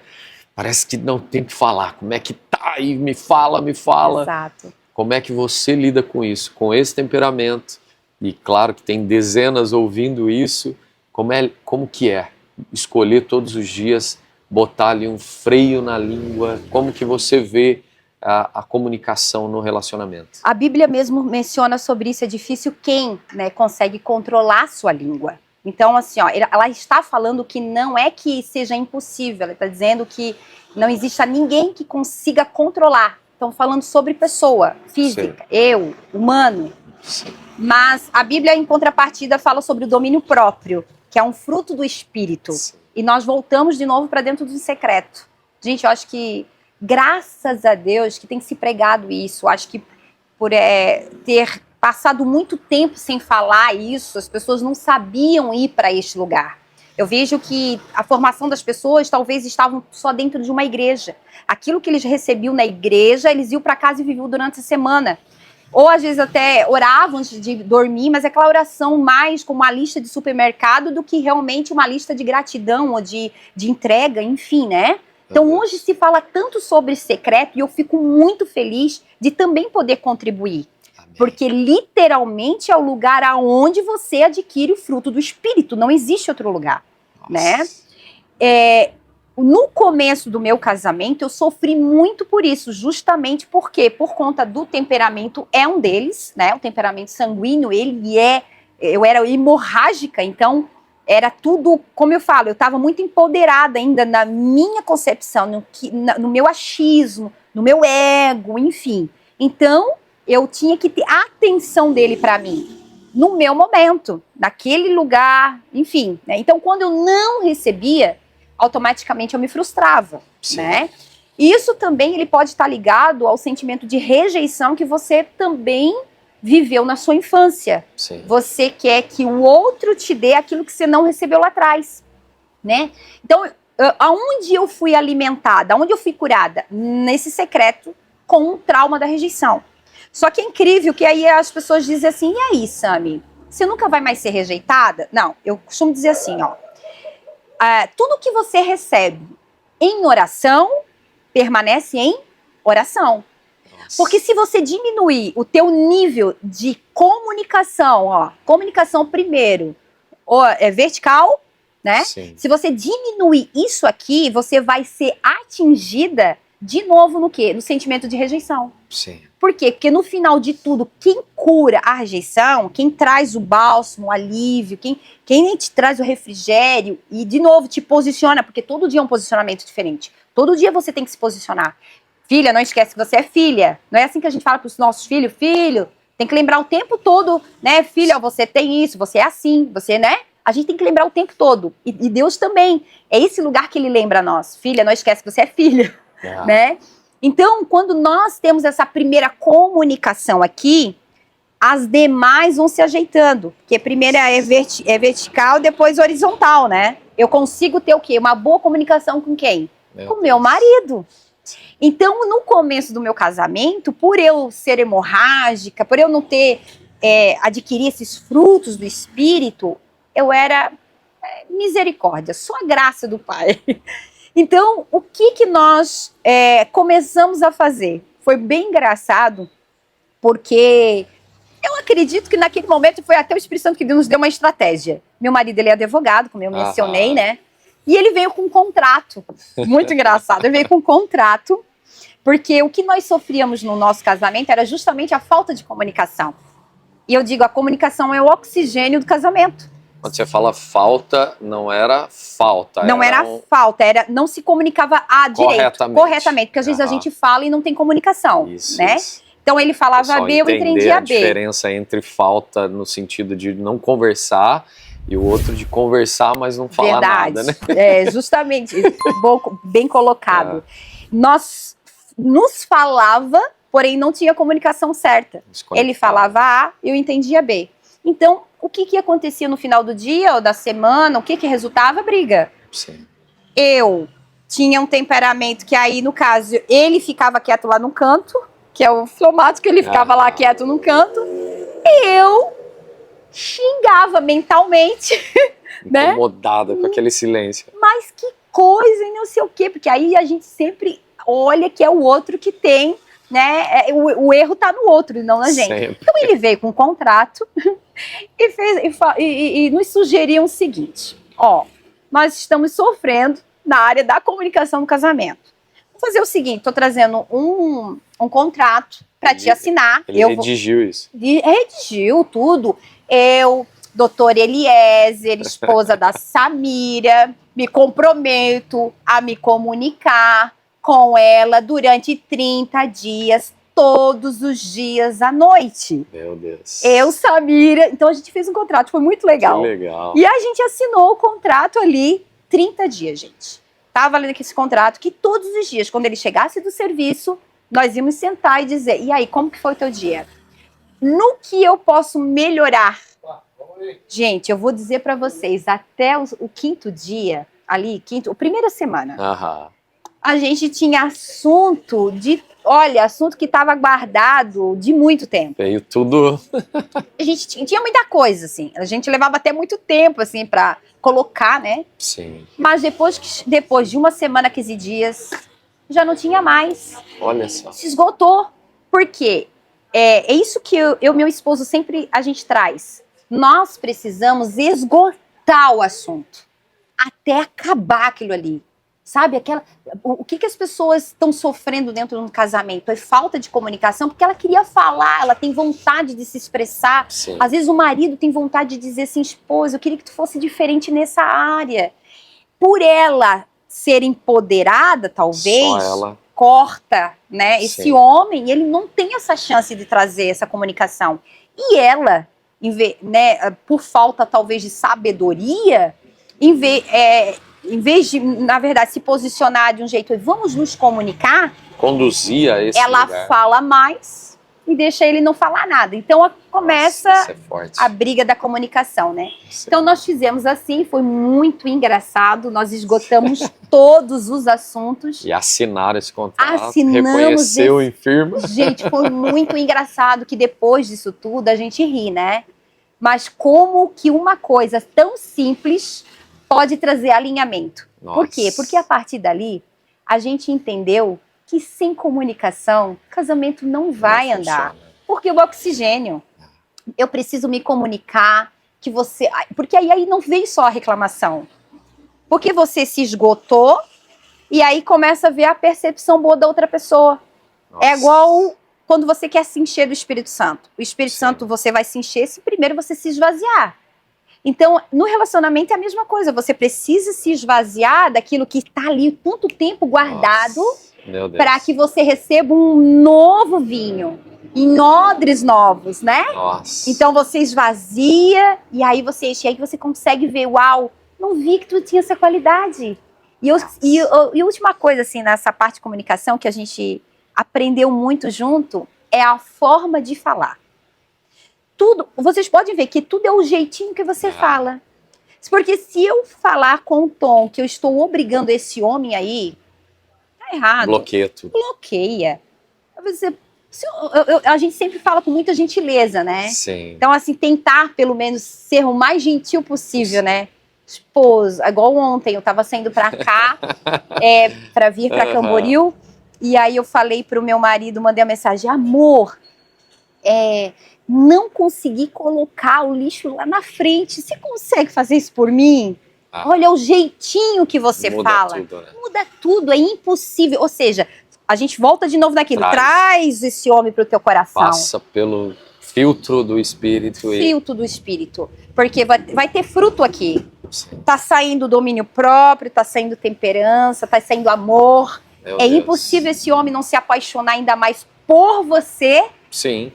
parece que não tem que falar. Como é que tá? E me fala. Como é que você lida com isso? Com esse temperamento? E claro que tem dezenas ouvindo isso. Como que é escolher todos os dias, botar ali um freio na língua? Como que você vê a comunicação no relacionamento? A Bíblia mesmo menciona sobre isso. É difícil quem, né, consegue controlar a sua língua. Então, assim, ela está falando que não é que seja impossível. Ela está dizendo que não exista ninguém que consiga controlar. Estão falando sobre pessoa física, humano. Mas a Bíblia, em contrapartida, fala sobre o domínio próprio, que é um fruto do Espírito. E nós voltamos de novo para dentro do secreto. Gente, eu acho que, graças a Deus, que tem se pregado isso. Acho que por ter passado muito tempo sem falar isso, as pessoas não sabiam ir para este lugar. Eu vejo que a formação das pessoas talvez estavam só dentro de uma igreja. Aquilo que eles recebiam na igreja, eles iam para casa e viviam durante a semana. Ou às vezes até oravam antes de dormir, mas é aquela oração mais como uma lista de supermercado do que realmente uma lista de gratidão ou de entrega, enfim, né? Então hoje se fala tanto sobre secreto e eu fico muito feliz de também poder contribuir. Amém. Porque literalmente é o lugar aonde você adquire o fruto do Espírito, não existe outro lugar, né? No começo do meu casamento eu sofri muito por isso, justamente porque por conta do temperamento é um deles, né? O temperamento sanguíneo, eu era hemorrágica, então era tudo, como eu falo, eu estava muito empoderada ainda na minha concepção, no meu achismo, no meu ego, enfim. Então, eu tinha que ter a atenção dele para mim, no meu momento, naquele lugar, enfim, né? Então, quando eu não recebia, automaticamente eu me frustrava, Sim. né? Isso também ele pode estar ligado ao sentimento de rejeição que você também viveu na sua infância. Sim. Você quer que o outro te dê aquilo que você não recebeu lá atrás, né? Então, aonde eu fui alimentada, aonde eu fui curada? Nesse secreto com o trauma da rejeição. Só que é incrível que aí as pessoas dizem assim, e aí, Sami, você nunca vai mais ser rejeitada? Não, eu costumo dizer assim, ó, tudo que você recebe em oração, permanece em oração. Nossa. Porque se você diminuir o teu nível de comunicação, ó, comunicação primeiro, é vertical, né? Sim. Se você diminuir isso aqui, você vai ser atingida de novo no quê? No sentimento de rejeição. Sim. Por quê? Porque no final de tudo, quem cura a rejeição, quem traz o bálsamo, o alívio, quem te traz o refrigério e, de novo, te posiciona, porque todo dia é um posicionamento diferente. Todo dia você tem que se posicionar. Filha, não esquece que você é filha. Não é assim que a gente fala para os nossos filhos? Filho, tem que lembrar o tempo todo, né? Filha, você tem isso, você é assim, você, né? A gente tem que lembrar o tempo todo. E Deus também. É esse lugar que ele lembra a nós. Filha, não esquece que você é filha, né? Então, quando nós temos essa primeira comunicação aqui, as demais vão se ajeitando. Porque primeiro é vertical, depois horizontal, né? Eu consigo ter o quê? Uma boa comunicação com quem? Com meu marido. Então, no começo do meu casamento, por eu ser hemorrágica, por eu não ter adquirir esses frutos do Espírito, eu era misericórdia, só a graça do Pai. Então, o que nós começamos a fazer? Foi bem engraçado, porque eu acredito que naquele momento foi até o Espírito Santo que nos deu uma estratégia. Meu marido, ele é advogado, como eu mencionei, né? E ele veio com um contrato, muito engraçado, ele veio com um contrato, porque o que nós sofríamos no nosso casamento era justamente a falta de comunicação. E eu digo, a comunicação é o oxigênio do casamento. Quando você fala falta, não era falta. Não era falta, não se comunicava direito, corretamente, porque às vezes a gente fala e não tem comunicação, né? Isso. Então ele falava B, eu entendia B. A diferença entre falta no sentido de não conversar e o outro de conversar, mas não falar nada, né? Justamente, bem colocado. Nós nos falava, porém não tinha comunicação certa. Ele falava A, eu entendia B. Então, o que acontecia no final do dia ou da semana? O que resultava? Briga. Sim. Eu tinha um temperamento que aí, no caso, ele ficava quieto lá no canto, que é o fleumático, ele ficava lá quieto no canto, e eu xingava mentalmente, né? Incomodada com aquele silêncio. Mas que coisa, e não sei o quê, porque aí a gente sempre olha que é o outro que tem, né? O erro tá no outro e não na gente. Sempre. Então ele veio com um contrato e nos sugeriu o seguinte: ó, nós estamos sofrendo na área da comunicação no casamento. Vou fazer o seguinte, tô trazendo um contrato para te assinar. Ele redigiu isso. Redigiu tudo. Eu, doutora Eliezer, esposa da Samira, me comprometo a me comunicar com ela durante 30 dias, todos os dias à noite. Meu Deus. Eu, Samira, então a gente fez um contrato, foi muito legal. Que legal. E a gente assinou o contrato ali, 30 dias, gente. Tava lendo aqui esse contrato que todos os dias, quando ele chegasse do serviço, nós íamos sentar e dizer, e aí, como que foi o teu dia? No que eu posso melhorar? Gente, eu vou dizer para vocês, até o quinto dia, ali, a primeira semana, a gente tinha assunto que estava guardado de muito tempo. Veio tudo. A gente tinha muita coisa, assim. A gente levava até muito tempo, assim, para colocar, né? Sim. Mas depois de uma semana, 15 dias, já não tinha mais. Olha só. Se esgotou. Por quê? É isso que eu e meu esposo sempre a gente traz. Nós precisamos esgotar o assunto. Até acabar aquilo ali. Sabe, o que as pessoas estão sofrendo dentro de um casamento? É falta de comunicação, porque ela queria falar, ela tem vontade de se expressar. Sim. Às vezes o marido tem vontade de dizer assim, esposa, eu queria que tu fosse diferente nessa área. Por ela ser empoderada, talvez, corta, né? Sim. Esse homem, ele não tem essa chance de trazer essa comunicação. E ela, né, por falta talvez de sabedoria, em vez de, na verdade, se posicionar de um jeito, vamos nos comunicar, Conduzir a esse ela lugar. fala mais e deixa ele não falar nada. Então começa Nossa, isso é forte. a briga da comunicação, né? Sim. Então nós fizemos assim, foi muito engraçado, nós esgotamos todos os assuntos. E assinaram esse contrato, Assinamos reconheceu em firma. Gente, foi muito engraçado que depois disso tudo a gente ri, né? Mas como que uma coisa tão simples pode trazer alinhamento? Nossa. Por quê? Porque a partir dali a gente entendeu que sem comunicação, casamento não vai andar. Porque o oxigênio, eu preciso me comunicar, que você... Porque aí não vem só a reclamação. Porque você se esgotou e aí começa a ver a percepção boa da outra pessoa. Nossa. É igual quando você quer se encher do Espírito Santo. O Espírito Sim. Santo você vai se encher se primeiro você se esvaziar. Então, no relacionamento é a mesma coisa. Você precisa se esvaziar daquilo que está ali tanto tempo guardado, para que você receba um novo vinho, em odres novos, né? Nossa. Então você esvazia e aí você enche, aí você consegue ver, uau, não vi que tu tinha essa qualidade. E a última coisa, assim, nessa parte de comunicação que a gente aprendeu muito junto é a forma de falar. Tudo, vocês podem ver que tudo é o jeitinho que você fala. Porque se eu falar com um tom que eu estou obrigando esse homem aí, tá errado. Bloqueia tudo. Bloqueia. A gente sempre fala com muita gentileza, né? Sim. Então, assim, tentar pelo menos ser o mais gentil possível, né? Esposa, igual ontem, eu tava saindo pra cá, pra vir pra Camboriú, e aí eu falei pro meu marido, mandei a mensagem, amor, não consegui colocar o lixo lá na frente, você consegue fazer isso por mim? Olha o jeitinho que você fala. Tudo, né? Muda tudo, é impossível. Ou seja, a gente volta de novo naquilo. Traz esse homem pro teu coração. Passa pelo filtro do Espírito. Filtro do Espírito. Porque vai ter fruto aqui. Sim. Tá saindo domínio próprio, tá saindo temperança, tá saindo amor. Meu É Deus. impossível esse homem não se apaixonar ainda mais por você. Sim.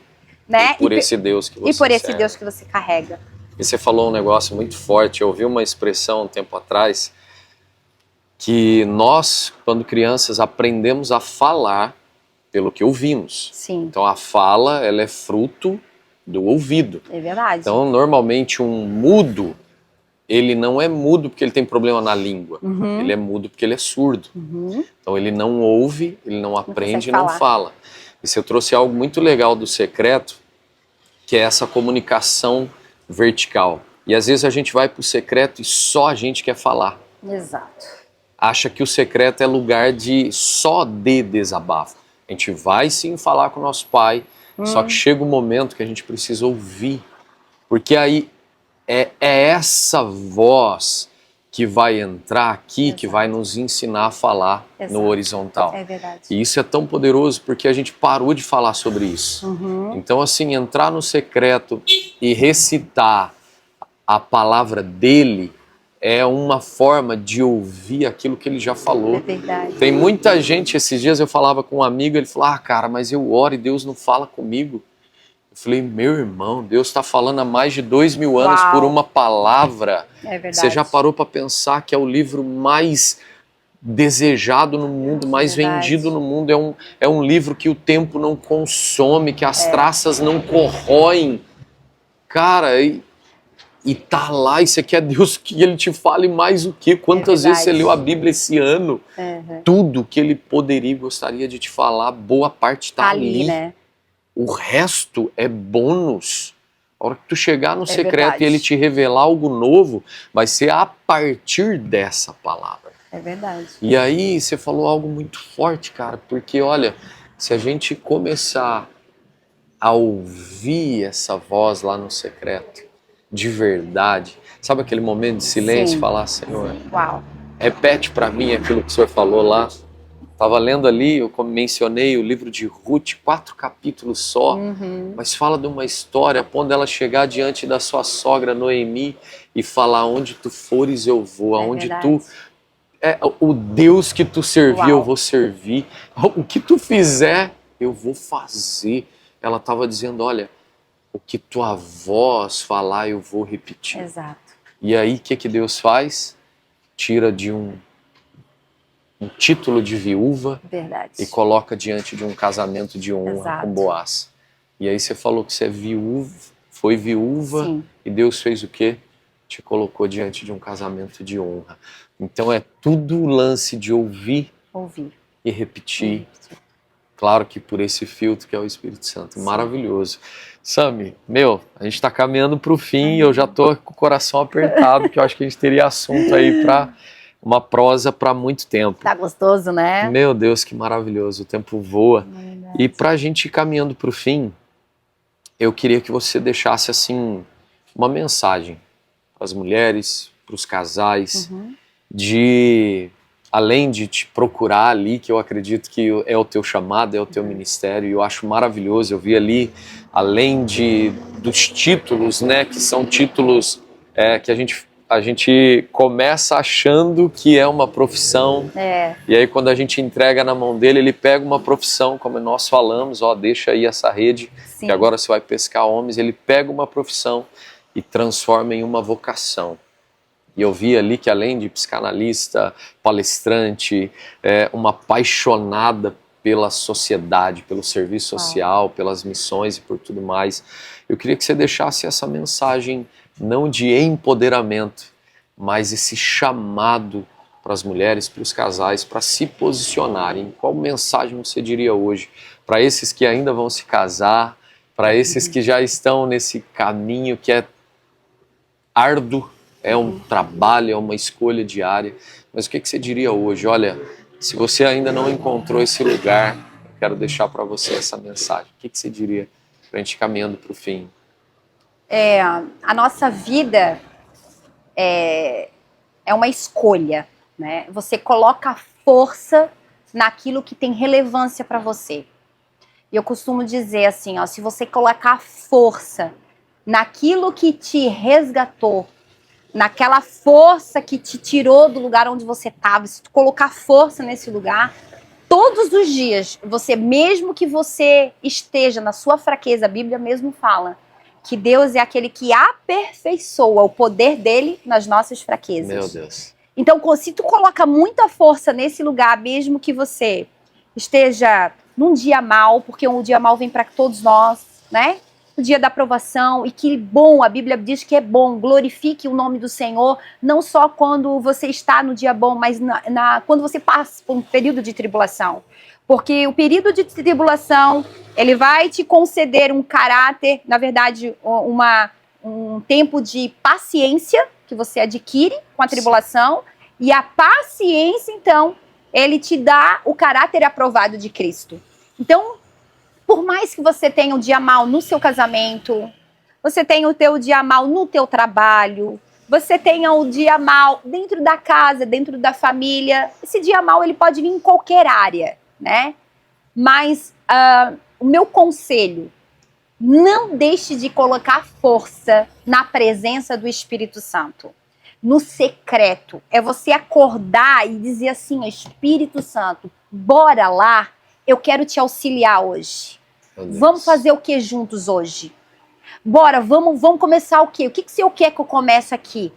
Né? E por esse Deus que você E por esse serve. Deus que você carrega. E você falou um negócio muito forte. Eu ouvi uma expressão um tempo atrás que nós, quando crianças, aprendemos a falar pelo que ouvimos. Sim. Então a fala, ela é fruto do ouvido. É verdade. Então, normalmente um mudo, ele não é mudo porque ele tem problema na língua. Ele é mudo porque ele é surdo. Então ele não ouve, ele não aprende e não fala. E você trouxe algo muito legal do secreto, que é essa comunicação vertical. E às vezes a gente vai pro secreto e só a gente quer falar. Exato. Acha que o secreto é lugar só de desabafo. A gente vai sim falar com o nosso pai, só que chega um momento que a gente precisa ouvir. Porque aí é essa voz que vai entrar aqui, que vai nos ensinar a falar no horizontal. É verdade. E isso é tão poderoso porque a gente parou de falar sobre isso. Então, assim, entrar no secreto e recitar a palavra dele é uma forma de ouvir aquilo que ele já falou. É verdade. Tem muita gente, esses dias eu falava com um amigo, ele falou, cara, mas eu oro e Deus não fala comigo. Eu falei, meu irmão, Deus está falando há mais de 2000 anos por uma palavra. É verdade. Você já parou para pensar que é o livro mais desejado no mundo, mais vendido no mundo? É um livro que o tempo não consome, que as traças não corroem. Cara, e tá lá, e você quer Deus que ele te fale mais o quê? Quantas vezes você leu a Bíblia esse ano? Tudo que ele poderia e gostaria de te falar, boa parte tá ali. Né? O resto é bônus. A hora que tu chegar no secreto e ele te revelar algo novo, vai ser a partir dessa palavra. É verdade. E aí você falou algo muito forte, cara, porque olha, se a gente começar a ouvir essa voz lá no secreto, de verdade, sabe aquele momento de silêncio, falar, Senhor, repete para mim aquilo que o Senhor falou lá. Estava lendo ali, eu mencionei o livro de Ruth, 4 capítulos só, mas fala de uma história, quando ela chegar diante da sua sogra Noemi e falar, onde tu fores eu vou, aonde tu o Deus que tu servir, Uau. eu vou servir. O que tu fizer, eu vou fazer. Ela estava dizendo, olha, o que tua voz falar, eu vou repetir. Exato. E aí, o que Deus faz? Tira de um título de viúva Verdade. e coloca diante de um casamento de honra Exato. com Boaz. E aí você falou que você é viúva, foi viúva, Sim. e Deus fez o quê? Te colocou diante de um casamento de honra. Então é tudo lance de ouvir e repetir. Claro que por esse filtro que é o Espírito Santo. Sim. Maravilhoso. Sami, a gente está caminhando para o fim e eu já estou com o coração apertado, que eu acho que a gente teria assunto aí para uma prosa para muito tempo. Tá gostoso, né? Meu Deus, que maravilhoso. O tempo voa. E para a gente ir caminhando para o fim, eu queria que você deixasse assim uma mensagem para as mulheres, para os casais, além de te procurar ali, que eu acredito que é o teu chamado, é o teu ministério, e eu acho maravilhoso. Eu vi ali, além dos títulos, né, que são títulos que a gente começa achando que é uma profissão, e aí quando a gente entrega na mão dele, ele pega uma profissão, como nós falamos, deixa aí essa rede, Sim. que agora você vai pescar homens, ele pega uma profissão e transforma em uma vocação. E eu vi ali que além de psicanalista, palestrante, uma apaixonada pela sociedade, pelo serviço social, pelas missões e por tudo mais. Eu queria que você deixasse essa mensagem, não de empoderamento, mas esse chamado para as mulheres, para os casais, para se posicionarem. Qual mensagem você diria hoje para esses que ainda vão se casar, para esses que já estão nesse caminho que é árduo, é um trabalho, é uma escolha diária, mas o que você diria hoje? Olha, se você ainda não encontrou esse lugar, eu quero deixar para você essa mensagem. O que você diria para a gente ir caminhando para o fim? A nossa vida é uma escolha, né? Você coloca força naquilo que tem relevância para você. E eu costumo dizer assim, se você colocar força naquilo que te resgatou, naquela força que te tirou do lugar onde você estava, se tu colocar força nesse lugar, todos os dias, mesmo que você esteja na sua fraqueza, a Bíblia mesmo fala que Deus é aquele que aperfeiçoa o poder dele nas nossas fraquezas. Meu Deus. Então, se tu coloca muita força nesse lugar, mesmo que você esteja num dia mal, porque um dia mal vem para todos nós, né? O dia da aprovação, e que bom, a Bíblia diz que é bom, glorifique o nome do Senhor, não só quando você está no dia bom, mas quando você passa por um período de tribulação. Porque o período de tribulação, ele vai te conceder um caráter, na verdade, um tempo de paciência que você adquire com a tribulação, e a paciência, então, ele te dá o caráter aprovado de Cristo. Então, por mais que você tenha um dia mal no seu casamento, você tenha o teu dia mal no teu trabalho, você tenha o dia mal dentro da casa, dentro da família, esse dia mal ele pode vir em qualquer área, né? Mas o meu conselho, não deixe de colocar força na presença do Espírito Santo. No secreto, é você acordar e dizer assim, Espírito Santo, bora lá, eu quero te auxiliar hoje. Vamos fazer o que juntos hoje? Bora, vamos começar o quê? O que o Senhor quer que eu comece aqui?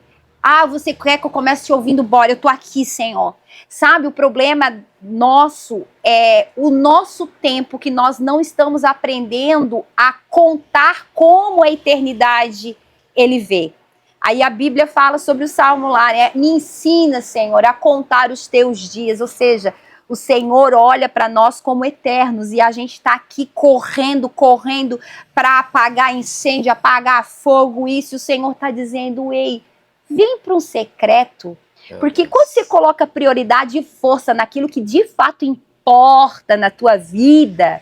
Você quer que eu comece te ouvindo? Bora, eu tô aqui, Senhor. Sabe, o problema nosso é o nosso tempo que nós não estamos aprendendo a contar como a eternidade ele vê. Aí a Bíblia fala sobre o Salmo lá, né? Me ensina, Senhor, a contar os teus dias, ou seja, o Senhor olha para nós como eternos e a gente está aqui correndo para apagar incêndio, apagar fogo, isso. O Senhor está dizendo, ei, vem para um secreto. Porque quando você coloca prioridade e força naquilo que de fato importa na tua vida,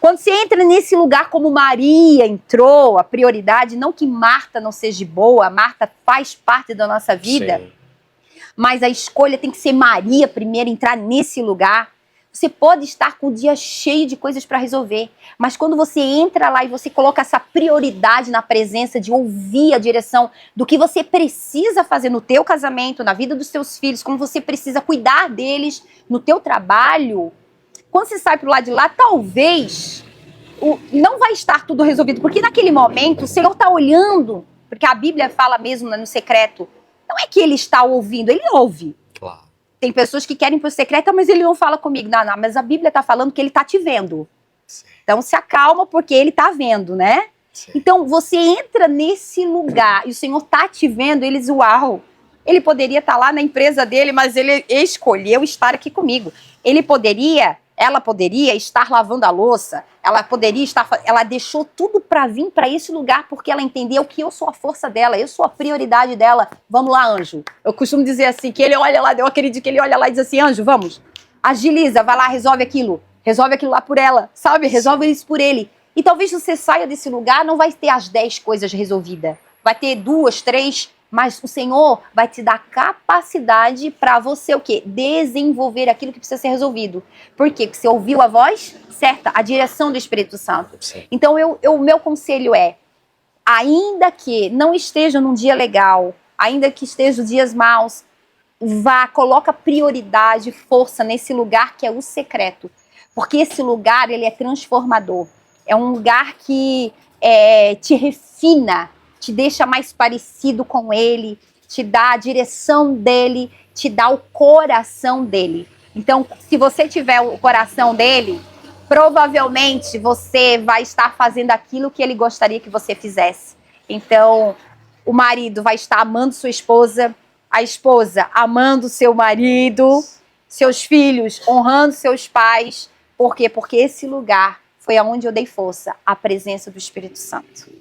quando você entra nesse lugar como Maria entrou, a prioridade, não que Marta não seja boa, Marta faz parte da nossa vida, mas a escolha tem que ser Maria primeiro, entrar nesse lugar. Você pode estar com o dia cheio de coisas para resolver, mas quando você entra lá e você coloca essa prioridade na presença de ouvir a direção do que você precisa fazer no teu casamento, na vida dos seus filhos, como você precisa cuidar deles no teu trabalho, quando você sai pro lado de lá, talvez não vai estar tudo resolvido, porque naquele momento o Senhor está olhando, porque a Bíblia fala mesmo no secreto, não é que ele está ouvindo, ele ouve. Claro. Tem pessoas que querem ir pro secreto, mas ele não fala comigo. Não, mas a Bíblia está falando que ele está te vendo. Sim. Então se acalma porque ele está vendo, né? Sim. Então você entra nesse lugar e o Senhor está te vendo, eles, uau. Ele poderia estar lá na empresa dele, mas ele escolheu estar aqui comigo. Ela poderia estar lavando a louça, ela deixou tudo para vir para esse lugar porque ela entendeu que eu sou a força dela, eu sou a prioridade dela. Vamos lá, anjo. Eu costumo dizer assim, que ele olha lá, eu acredito que ele olha lá e diz assim, anjo, vamos, agiliza, vai lá, resolve aquilo lá por ela, sabe? Resolve isso por ele. E talvez você saia desse lugar, não vai ter as 10 coisas resolvidas, vai ter 2, 3, mas o Senhor vai te dar capacidade para você o quê? Desenvolver aquilo que precisa ser resolvido. Por quê? Porque você ouviu a voz certa, a direção do Espírito Santo. Sim. Então, o meu conselho é, ainda que não esteja num dia legal, ainda que estejam dias maus, coloca prioridade, força nesse lugar que é o secreto. Porque esse lugar, ele é transformador. É um lugar que te refina, te deixa mais parecido com ele, te dá a direção dele, te dá o coração dele. Então, se você tiver o coração dele, provavelmente você vai estar fazendo aquilo que ele gostaria que você fizesse. Então, o marido vai estar amando sua esposa, a esposa amando seu marido, seus filhos honrando seus pais. Por quê? Porque esse lugar foi aonde eu dei força, a presença do Espírito Santo.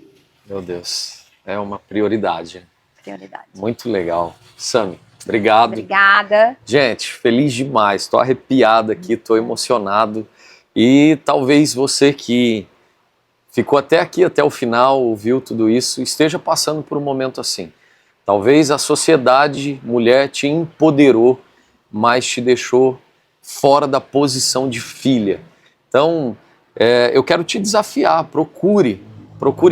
Meu Deus. É uma prioridade. Prioridade. Muito legal. Sami, obrigado. Obrigada. Gente, feliz demais. Estou arrepiado aqui, estou emocionado. E talvez você que ficou até aqui, até o final, ouviu tudo isso, esteja passando por um momento assim. Talvez a sociedade, mulher, te empoderou, mas te deixou fora da posição de filha. Então, eu quero te desafiar, procure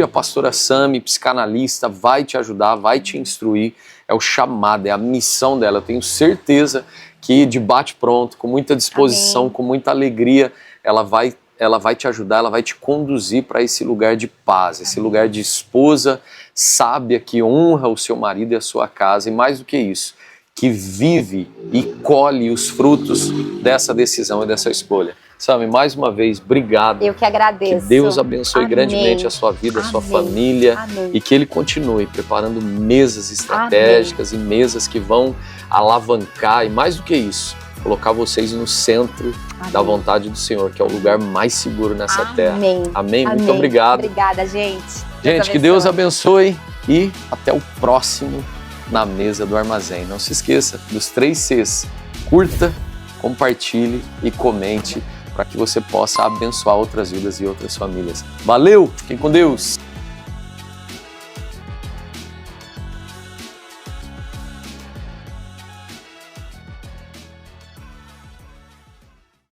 a pastora Sami, psicanalista, vai te ajudar, vai te instruir, é o chamado, é a missão dela. Eu tenho certeza que de bate-pronto, com muita disposição, Amém. Com muita alegria, ela vai te ajudar, ela vai te conduzir para esse lugar de paz, esse lugar de esposa sábia que honra o seu marido e a sua casa, e mais do que isso, que vive e colhe os frutos dessa decisão e dessa escolha. Sami, mais uma vez, obrigado. Eu que agradeço. Que Deus abençoe Amém. Grandemente a sua vida, a sua Amém. família. Amém. E que Ele continue preparando mesas estratégicas. Amém. E mesas que vão alavancar, e mais do que isso, colocar vocês no centro Amém. Da vontade do Senhor, que é o lugar mais seguro nessa terra. Amém. Amém? Amém. Muito obrigado. Obrigada, gente. Gente, que Deus abençoe e até o próximo Na Mesa do Armazém. Não se esqueça dos 3 Cs. Curta, compartilhe e comente para que você possa abençoar outras vidas e outras famílias. Valeu! Fiquem com Deus!